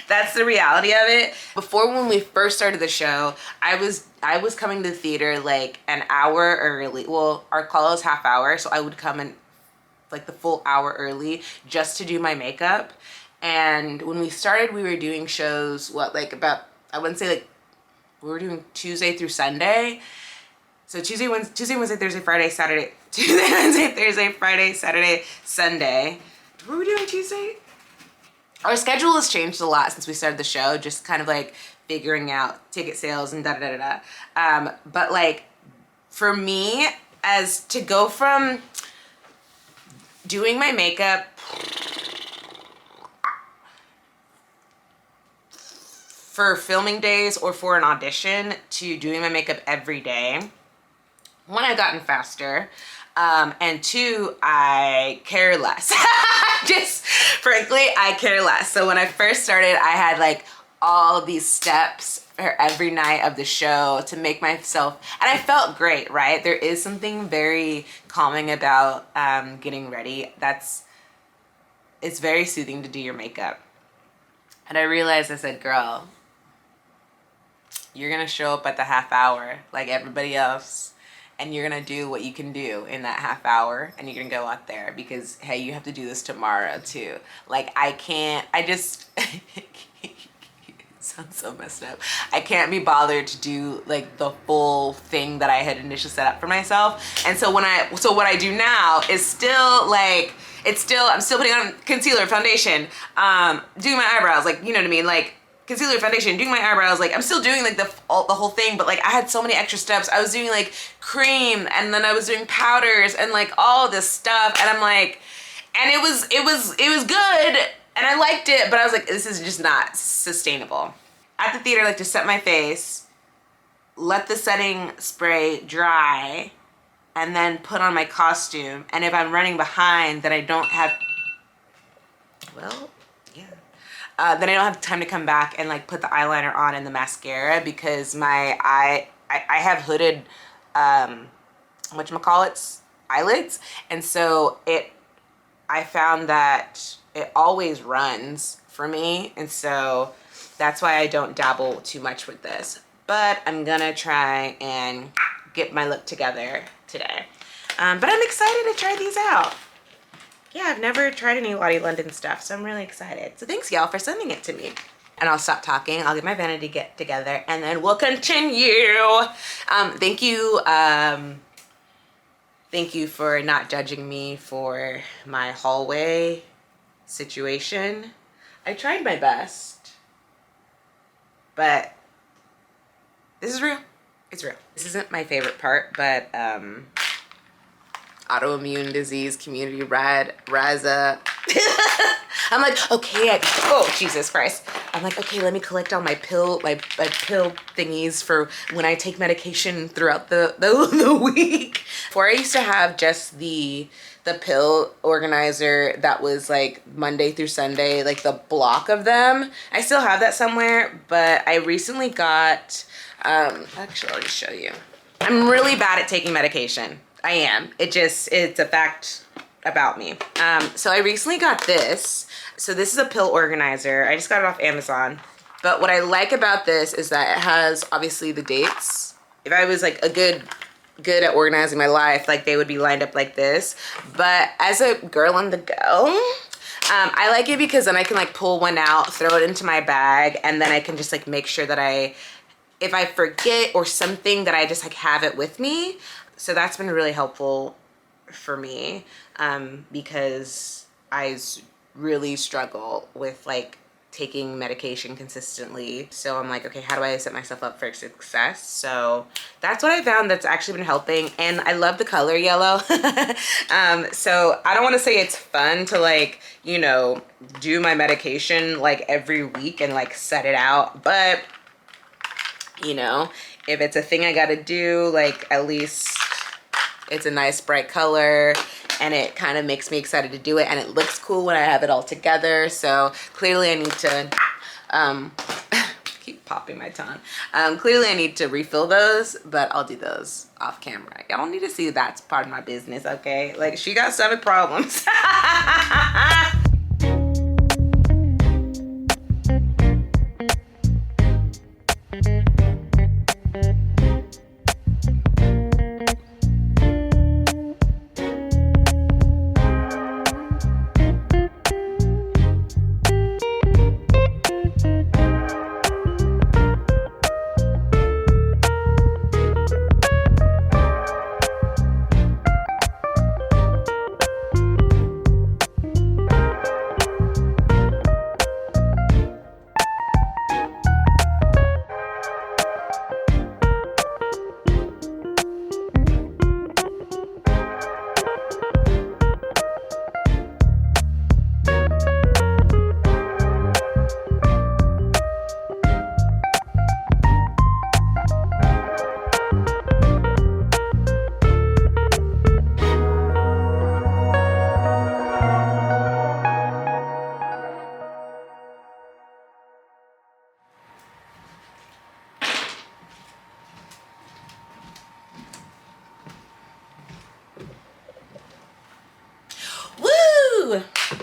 That's the reality of it. Before, when we first started the show, I was coming to the theater like an hour early. Well, our call is half hour, so I would come in like the full hour early just to do my makeup. And when we started, we were doing shows, I wouldn't say like, we were doing Tuesday through Sunday. So Tuesday, Wednesday, Thursday, Friday, Saturday. Tuesday, Wednesday, Thursday, Friday, Saturday, Sunday. What were we doing Tuesday? Our schedule has changed a lot since we started the show, just kind of like figuring out ticket sales and da-da-da-da-da. But like, for me, as to go from doing my makeup for filming days or for an audition to doing my makeup every day, one, I've gotten faster, and two, I care less. Just frankly, I care less. So when I first started, I had like all these steps for every night of the show to make myself, and I felt great, right? There is something very calming about getting ready. It's very soothing to do your makeup. And I realized, I said, girl, you're gonna show up at the half hour like everybody else, and you're gonna do what you can do in that half hour, and you're gonna go out there because, hey, you have to do this tomorrow too. Like, it sounds so messed up. I can't be bothered to do like the full thing that I had initially set up for myself. And so what I do now is still like, I'm still putting on concealer, foundation, doing my eyebrows, like, you know what I mean? Like, concealer, foundation, doing my eyebrows, like I'm still doing like the whole thing, but like I had so many extra steps. I was doing like cream, and then I was doing powders and like all this stuff, and I'm like, and it was good, and I liked it, but I was like, this is just not sustainable. At the theater, I like to set my face, let the setting spray dry, and then put on my costume. And if I'm running behind, then I don't have, well, yeah. Then I don't have time to come back and like put the eyeliner on and the mascara, because I have hooded, whatchamacallits, eyelids. And so I found that it always runs for me. And so that's why I don't dabble too much with this. But I'm gonna try and get my look together today. But I'm excited to try these out. Yeah, I've never tried any Lottie London stuff, so I'm really excited. So thanks, y'all, for sending it to me. And I'll stop talking. I'll get my vanity get together, and then we'll continue. Thank you for not judging me for my hallway situation. I tried my best, but this is real. It's real. This isn't my favorite part, but autoimmune disease community rise up. I'm like, okay, oh Jesus Christ. I'm like, okay, let me collect all my pill thingies for when I take medication throughout the week. Before, I used to have just the pill organizer that was like Monday through Sunday, like the block of them. I still have that somewhere, but I recently got, actually I'll just show you. I'm really bad at taking medication. I am. It's a fact about me. So I recently got this. So this is a pill organizer. I just got it off Amazon. But what I like about this is that it has obviously the dates. If I was like good at organizing my life, like they would be lined up like this. But as a girl on the go, I like it because then I can like pull one out, throw it into my bag, and then I can just like make sure that if I forget or something, that I just like have it with me. So that's been really helpful for me, because I really struggle with like taking medication consistently. So I'm like, okay, how do I set myself up for success? So that's what I found that's actually been helping. And I love the color yellow. So I don't want to say it's fun to like, you know, do my medication like every week and like set it out. But, you know, if it's a thing I got to do, like at least it's a nice bright color and it kind of makes me excited to do it, and it looks cool when I have it all together. So clearly I need to keep popping my tongue. Clearly I need to refill those, but I'll do those off camera. Y'all don't need to see that's part of my business, okay? Like, she got stomach problems.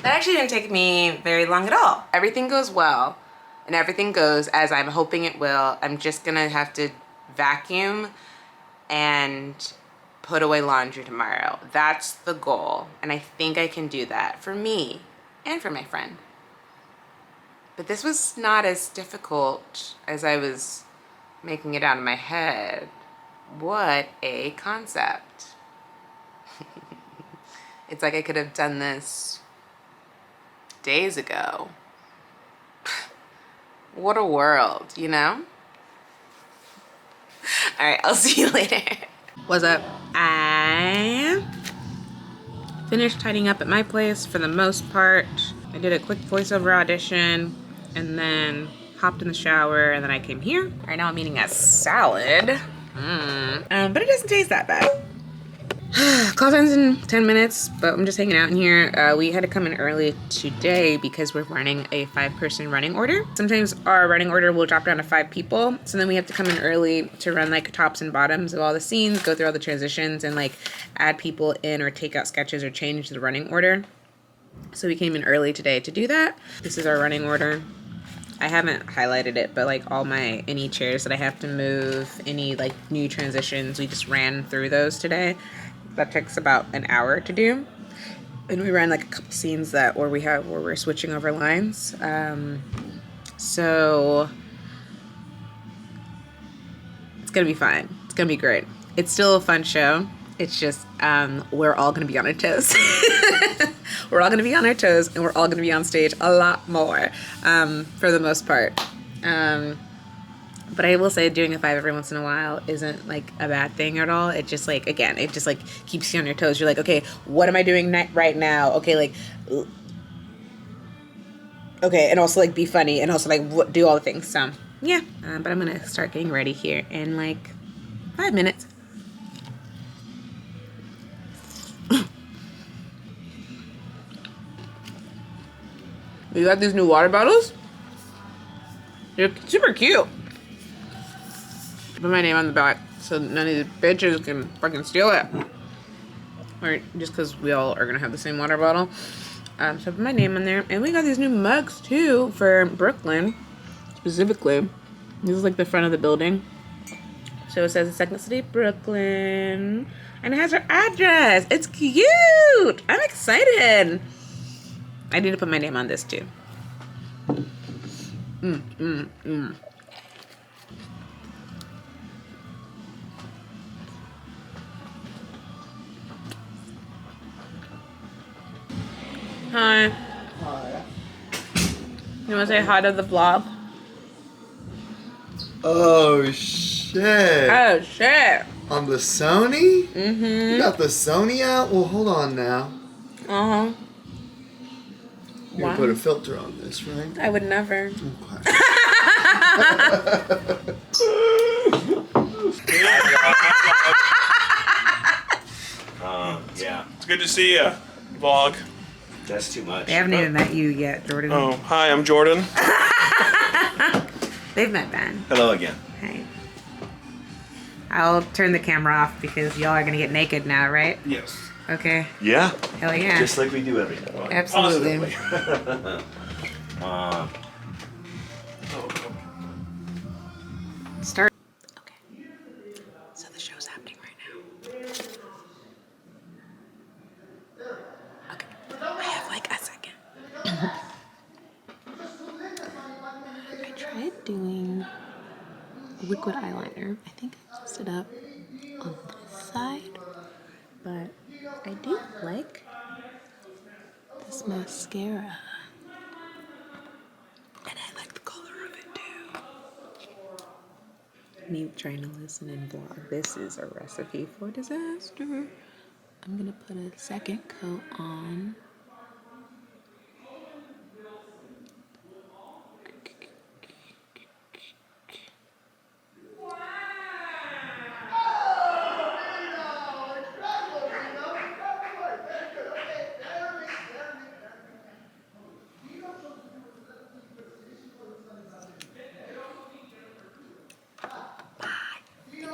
That actually didn't take me very long at all. Everything goes well and everything goes as I'm hoping it will. I'm just gonna have to vacuum and put away laundry tomorrow. That's the goal. And I think I can do that for me and for my friend. But this was not as difficult as I was making it out of my head. What a concept. It's like I could have done this days ago. What a world, you know? All right, I'll see you later. What's up? I finished tidying up at my place for the most part. I did a quick voiceover audition and then hopped in the shower, and then I came here. Right now I'm eating a salad. But it doesn't taste that bad. Call time's in 10 minutes, but I'm just hanging out in here. We had to come in early today because we're running a 5-person running order. Sometimes our running order will drop down to 5 people, so then we have to come in early to run like tops and bottoms of all the scenes, go through all the transitions, and like add people in or take out sketches or change the running order. So we came in early today to do that. This is our running order. I haven't highlighted it, but like all my any chairs that I have to move, any like new transitions, we just ran through those today. That takes about an hour to do, and we ran like a couple scenes that where we're switching over lines. So it's gonna be fine. It's gonna be great. It's still a fun show. It's just we're all gonna be on our toes. We're all gonna be on our toes, and we're all gonna be on stage a lot more for the most part. But I will say doing a 5 every once in a while isn't like a bad thing at all. It just like, again, it just like keeps you on your toes. You're like, okay, what am I doing right now? Okay, like, okay, and also like be funny and also like do all the things. So yeah, but I'm gonna start getting ready here in like 5 minutes. We got these new water bottles. They're super cute. Put my name on the back so none of the bitches can fucking steal it. Or just because we all are gonna have the same water bottle. So I put my name on there. And we got these new mugs too for Brooklyn, specifically. This is like the front of the building. So it says the Second City, Brooklyn. And it has her address. It's cute. I'm excited. I need to put my name on this too. Hi. Hi. You want to say hi to the vlog? Oh shit. Oh shit. On the Sony? Mm-hmm. You got the Sony out? Well, hold on now. Uh-huh. You're gonna put a filter on this, right? I would never. Okay. Yeah. It's good to see you, vlog. That's too much. They haven't even met you yet, Jordan. Oh, hi, I'm Jordan. They've met Ben. Hello again. Hey. I'll turn the camera off because y'all are gonna get naked now, right? Yes. Okay. Yeah. Hell yeah. Just like we do every night. Absolutely. Start. Okay. So the show's happening right now. Okay. I have like a second. I tried doing liquid eyeliner. I think I messed it up on this side, but I do like this mascara. And I like the color of it too. Me trying to listen and vlog. This is a recipe for disaster. I'm gonna put a second coat on.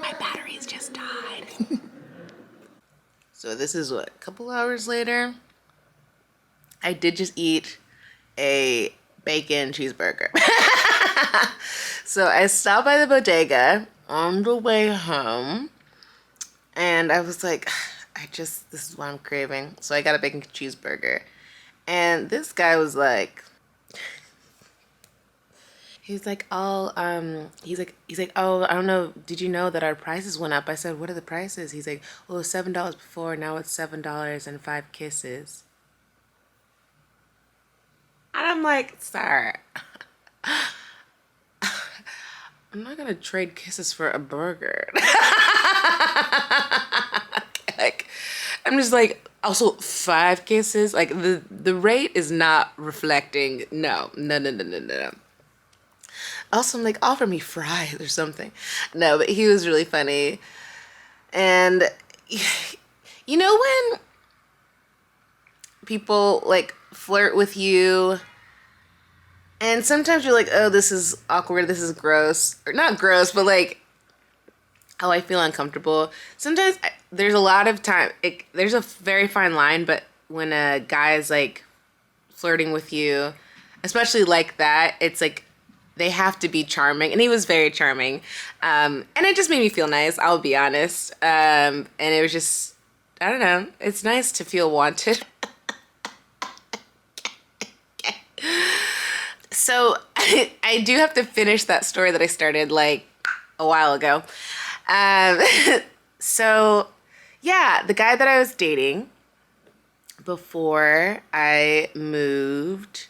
My batteries just died. So this is what, a couple hours later? I did just eat a bacon cheeseburger. So I stopped by the bodega on the way home and I was like, this is what I'm craving. So I got a bacon cheeseburger. And this guy was like, he's like, oh, I don't know, did you know that our prices went up? I said, what are the prices? He's like, well, it was $7 before, now it's $7 and 5 kisses. And I'm like, sir, I'm not gonna trade kisses for a burger. Like, I'm just like, also 5 kisses? Like, the rate is not reflecting, no. Also, I'm like, offer me fries or something. No, but he was really funny. And you know when people like flirt with you and sometimes you're like, oh, this is awkward, this is gross. Or not gross, but like, oh, I feel uncomfortable. Sometimes there's a lot of time, there's a very fine line, but when a guy is like flirting with you, especially like that, it's like, they have to be charming, and he was very charming, and it just made me feel nice, I'll be honest, and it was just, I don't know, it's nice to feel wanted. So I do have to finish that story that I started like a while ago. So yeah, the guy that I was dating before I moved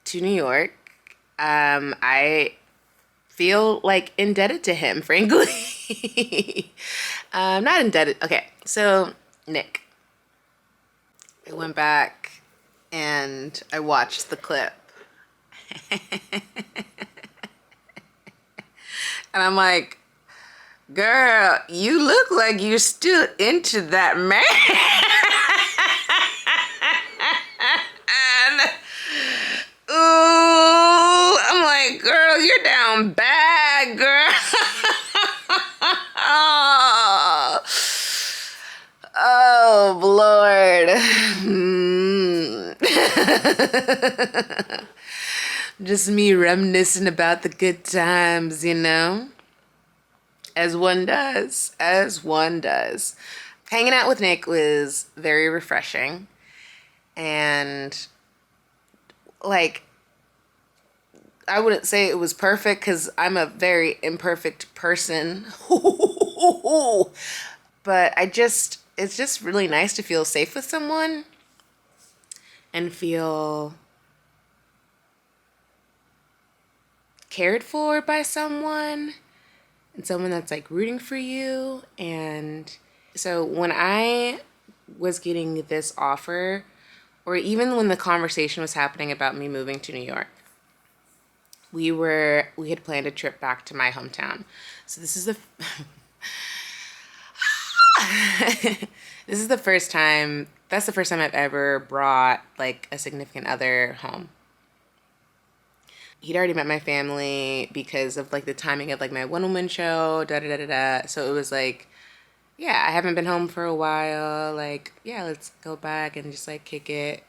to New York, I feel like indebted to him, frankly. Not indebted. Okay, so Nick. I went back and I watched the clip. And I'm like, girl, you look like you're still into that man. Ooh, I'm like, girl, you're down bad, girl. Oh, Lord. Just me reminiscing about the good times, you know? As one does. As one does. Hanging out with Nick was very refreshing. And like, I wouldn't say it was perfect because I'm a very imperfect person. But it's just really nice to feel safe with someone and feel cared for by someone and someone that's like rooting for you. And so when I was getting this offer, or even when the conversation was happening about me moving to New York, we had planned a trip back to my hometown. So this is the this is the first time, that's the first time I've ever brought like a significant other home. He'd already met my family because of like the timing of like my one-woman show, da-da-da-da-da. So it was like, yeah, I haven't been home for a while. Like, yeah, let's go back and just like kick it,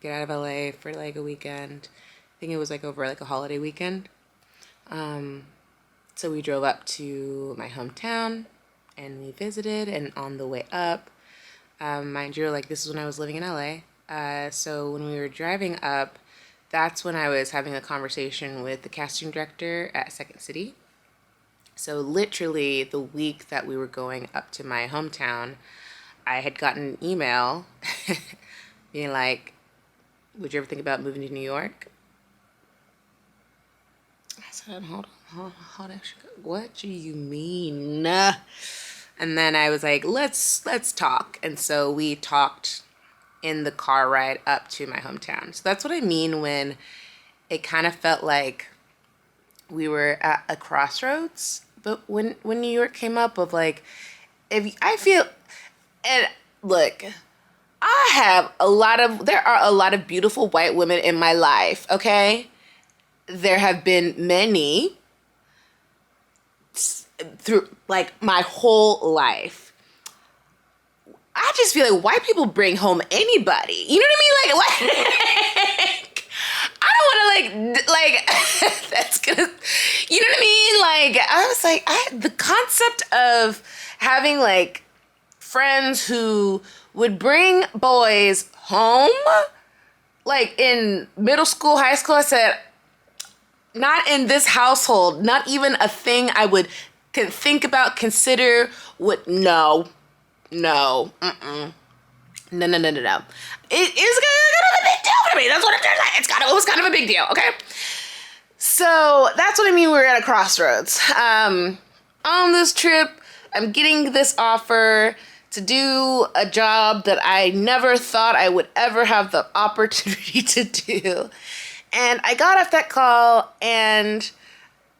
get out of LA for like a weekend. I think it was like over like a holiday weekend. So we drove up to my hometown and we visited, and on the way up, mind you, like this is when I was living in LA. So when we were driving up, that's when I was having a conversation with the casting director at Second City. So literally the week that we were going up to my hometown, I had gotten an email being like, would you ever think about moving to New York? I said, hold on, what do you mean? And then I was like, let's talk. And so we talked in the car ride up to my hometown. So that's what I mean when it kind of felt like we were at a crossroads. But when New York came up, of like, I feel, and look, there are a lot of beautiful white women in my life, okay? There have been many through like my whole life. I just feel like white people bring home anybody. You know what I mean? Like, I don't want to like that's gonna, you know what I mean? Like, I was like, the concept of having like friends who would bring boys home, like in middle school, high school, I said, not in this household, not even a thing I would think about, consider, no. No. It is kind of a big deal for me. That's what it is. It was kind of a big deal, okay? So that's what I mean, we're at a crossroads. On this trip, I'm getting this offer to do a job that I never thought I would ever have the opportunity to do. And I got off that call, and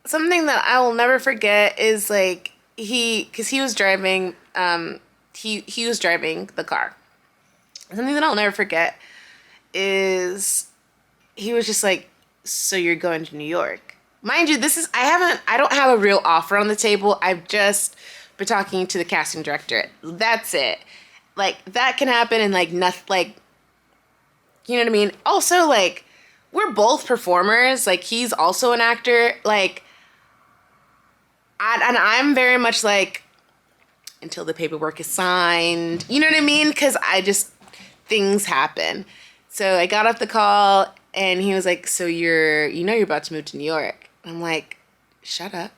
something that I will never forget is like, because he was driving, he was driving the car. Something that I'll never forget is he was just like, so you're going to New York. Mind you, I don't have a real offer on the table. I've just been talking to the casting director. That's it. Like, that can happen, and like nothing, like, you know what I mean? Also, like, we're both performers. Like, he's also an actor. Like, and I'm very much like, until the paperwork is signed. You know what I mean? Because things happen. So I got off the call, and he was like, so you're about to move to New York. I'm like, shut up.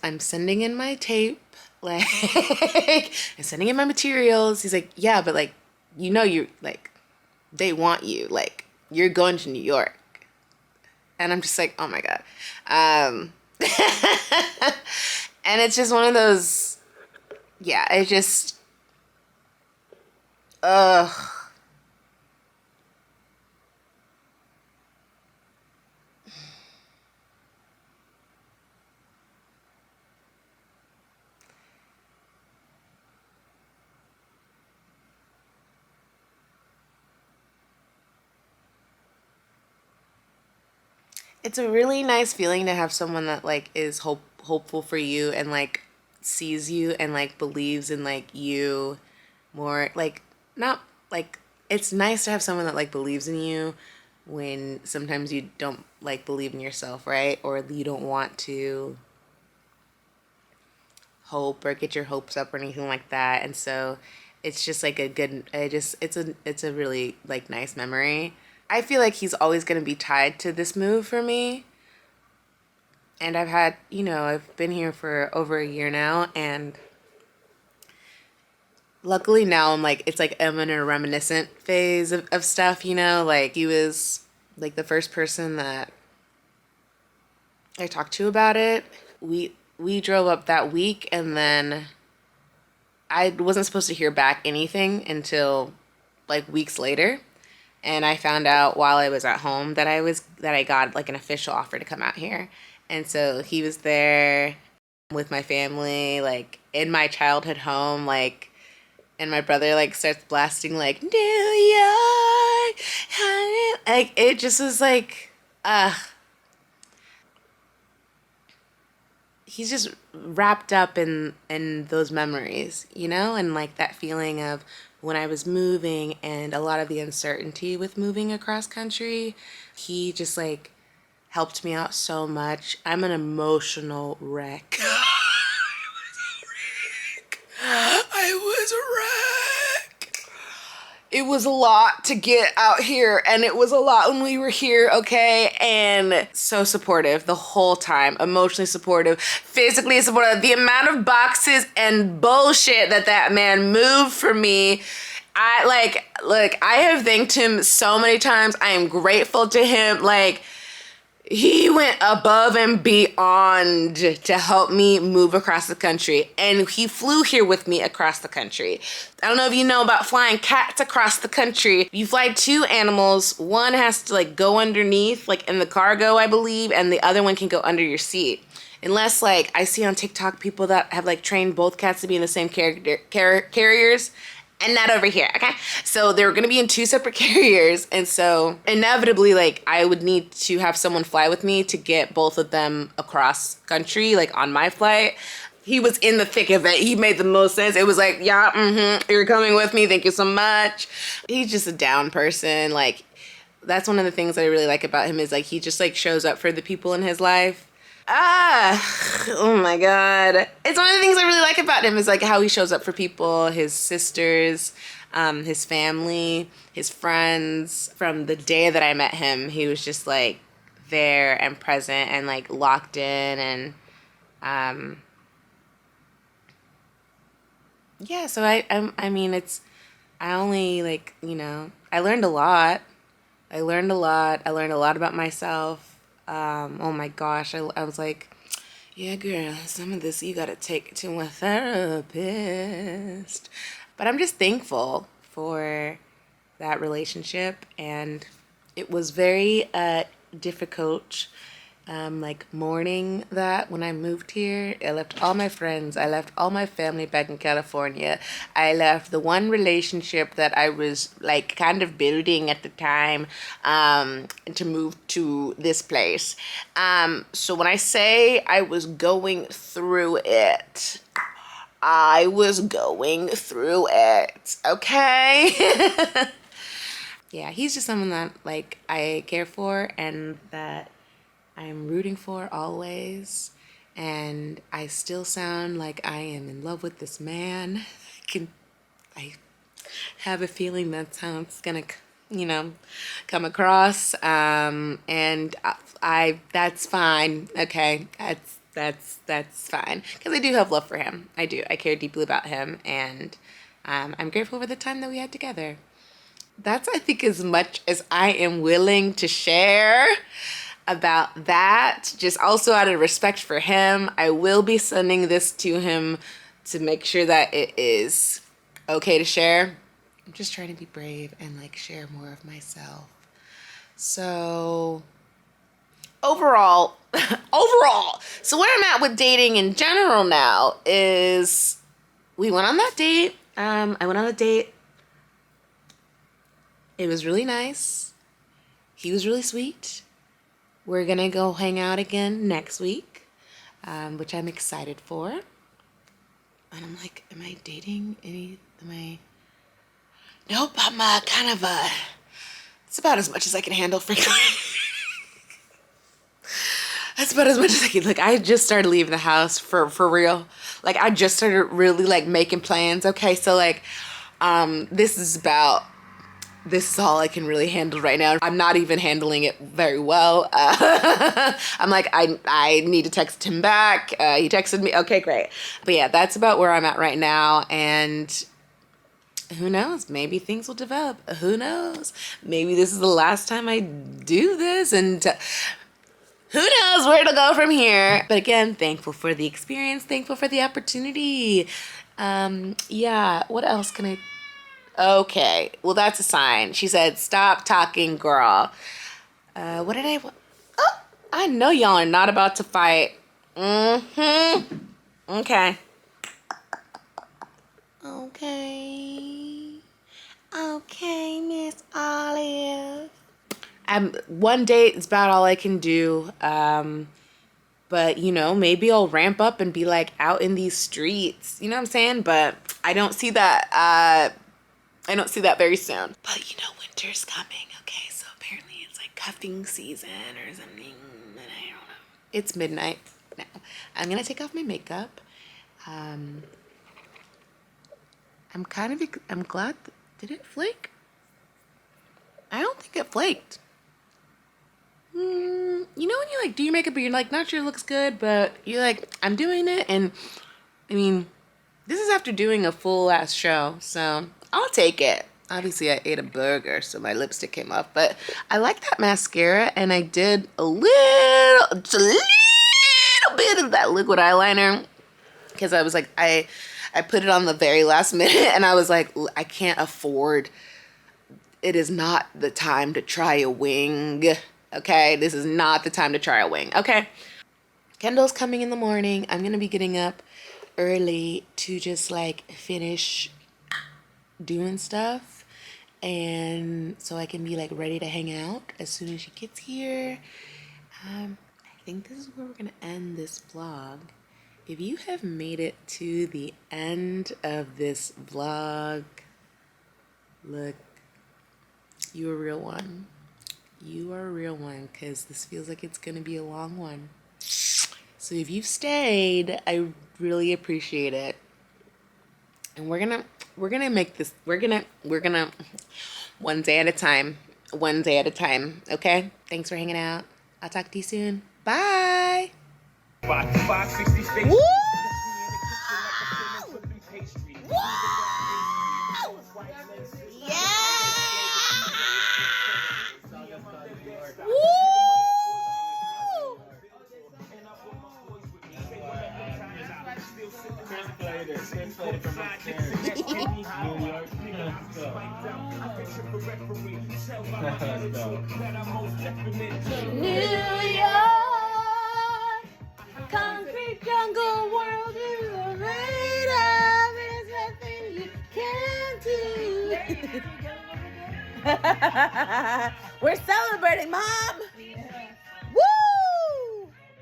I'm sending in my tape. Like, I'm sending in my materials. He's like, yeah, but like, you're like, they want you. Like, you're going to New York. And I'm just like, oh my God. And it's just one of those, yeah, it just, it's a really nice feeling to have someone that like is hopeful for you, and like sees you, and like believes in like you more. Like, not like, it's nice to have someone that like believes in you when sometimes you don't like believe in yourself, right? Or you don't want to hope or get your hopes up or anything like that. And so it's just like it's a really like nice memory. I feel like he's always going to be tied to this move for me. And I've been here for over a year now, and luckily now I'm like, it's like I'm in a reminiscent phase of stuff, like he was like the first person that I talked to about it. We drove up that week, and then I wasn't supposed to hear back anything until like weeks later. And I found out while I was at home that I got like an official offer to come out here. And so he was there with my family, like in my childhood home, like, and my brother like starts blasting like New York, like it just was like, he's just wrapped up in those memories, you know, and like that feeling of when I was moving and a lot of the uncertainty with moving across country. He just like helped me out so much. I'm an emotional wreck. I was a wreck. It was a lot to get out here, and it was a lot when we were here, okay? And so supportive the whole time, emotionally supportive, physically supportive. The amount of boxes and bullshit that man moved for me, look, I have thanked him so many times. I am grateful to him. Like, he went above and beyond to help me move across the country. And he flew here with me across the country. I don't know if you know about flying cats across the country. You fly two animals. One has to like go underneath, like in the cargo, I believe, and the other one can go under your seat. Unless like I see on TikTok people that have like trained both cats to be in the same carriers. And not over here, okay? So they were gonna be in two separate carriers, and so inevitably, like, I would need to have someone fly with me to get both of them across country, like, on my flight. He was in the thick of it. He made the most sense. It was like, yeah, you're coming with me, thank you so much. He's just a down person. Like, that's one of the things I really like about him is, like, he just, like, shows up for the people in his life. Oh my God. It's one of the things I really like about him is like how he shows up for people, his sisters, his family, his friends. From the day that I met him, he was just like there and present and like locked in, and yeah, so I mean I only like, you know, I learned a lot. I learned a lot about myself. Oh my gosh, I was like, yeah, girl, some of this you gotta take to a therapist. But I'm just thankful for that relationship, and it was very difficult. Like mourning that when I moved here. I left all my friends. I left all my family back in California. I left the one relationship that I was like kind of building at the time to move to this place. So when I say I was going through it, I was going through it, okay? Yeah, he's just someone that like I care for and that I'm rooting for always, and I still sound like I am in love with this man. I have a feeling that's how it's gonna, you know, come across, and I that's fine, okay, that's fine, because I do have love for him. I care deeply about him, and I'm grateful for the time that we had together. That's, I think, as much as I am willing to share about that. Just also out of respect for him, I will be sending this to him to make sure that it is okay to share. I'm just trying to be brave and like share more of myself. So overall, so where I'm at with dating in general now is we went on that date. I went on a date. It was really nice. He was really sweet. We're gonna go hang out again next week, which I'm excited for. And I'm like, am I dating any, nope, I'm kind of it's about as much as I can handle, frankly. That's about as much as I can. Like, I just started leaving the house for real. Like, I just started really like making plans. Okay, so like, this is all I can really handle right now. I'm not even handling it very well. I'm like, I need to text him back. He texted me. Okay, great. But yeah, that's about where I'm at right now. And who knows? Maybe things will develop. Who knows? Maybe this is the last time I do this. And who knows where to go from here? But again, thankful for the experience, thankful for the opportunity. Yeah, what else can I... Okay, well, that's a sign. She said, stop talking, girl. What did I... Oh, I know y'all are not about to fight. Mm-hmm. Okay. Okay. Okay, Miss Olive. One date is about all I can do. But, you know, maybe I'll ramp up and be, like, out in these streets. You know what I'm saying? But I don't see that, I don't see that very soon. But, you know, winter's coming, okay? So apparently it's, like, cuffing season or something. I don't know. It's midnight now. I'm gonna take off my makeup. I'm glad, did it flake? I don't think it flaked. You know when you like do your makeup but you're like not sure it looks good, but you're like, I'm doing it, and I mean, this is after doing a full ass show, so I'll take it. Obviously I ate a burger, so my lipstick came off, but I like that mascara, and I did a little bit of that liquid eyeliner because I was like, I put it on the very last minute, and I was like, I can't afford, it is not the time to try a wing. Okay, this is not the time to try a wing. Okay, Kendall's coming in the morning. I'm gonna be getting up early to just like finish doing stuff, and so I can be like ready to hang out as soon as she gets here. I think this is where we're gonna end this vlog. If you have made it to the end of this vlog, look, you're a real one. You are a real one, because this feels like it's gonna be a long one. So if you've stayed, I really appreciate it. And we're gonna make this, we're gonna one day at a time, okay? Thanks for hanging out. I'll talk to you soon. Bye. Woo! New York, concrete jungle world is afraid of. There's nothing you can do. We're celebrating, Mom.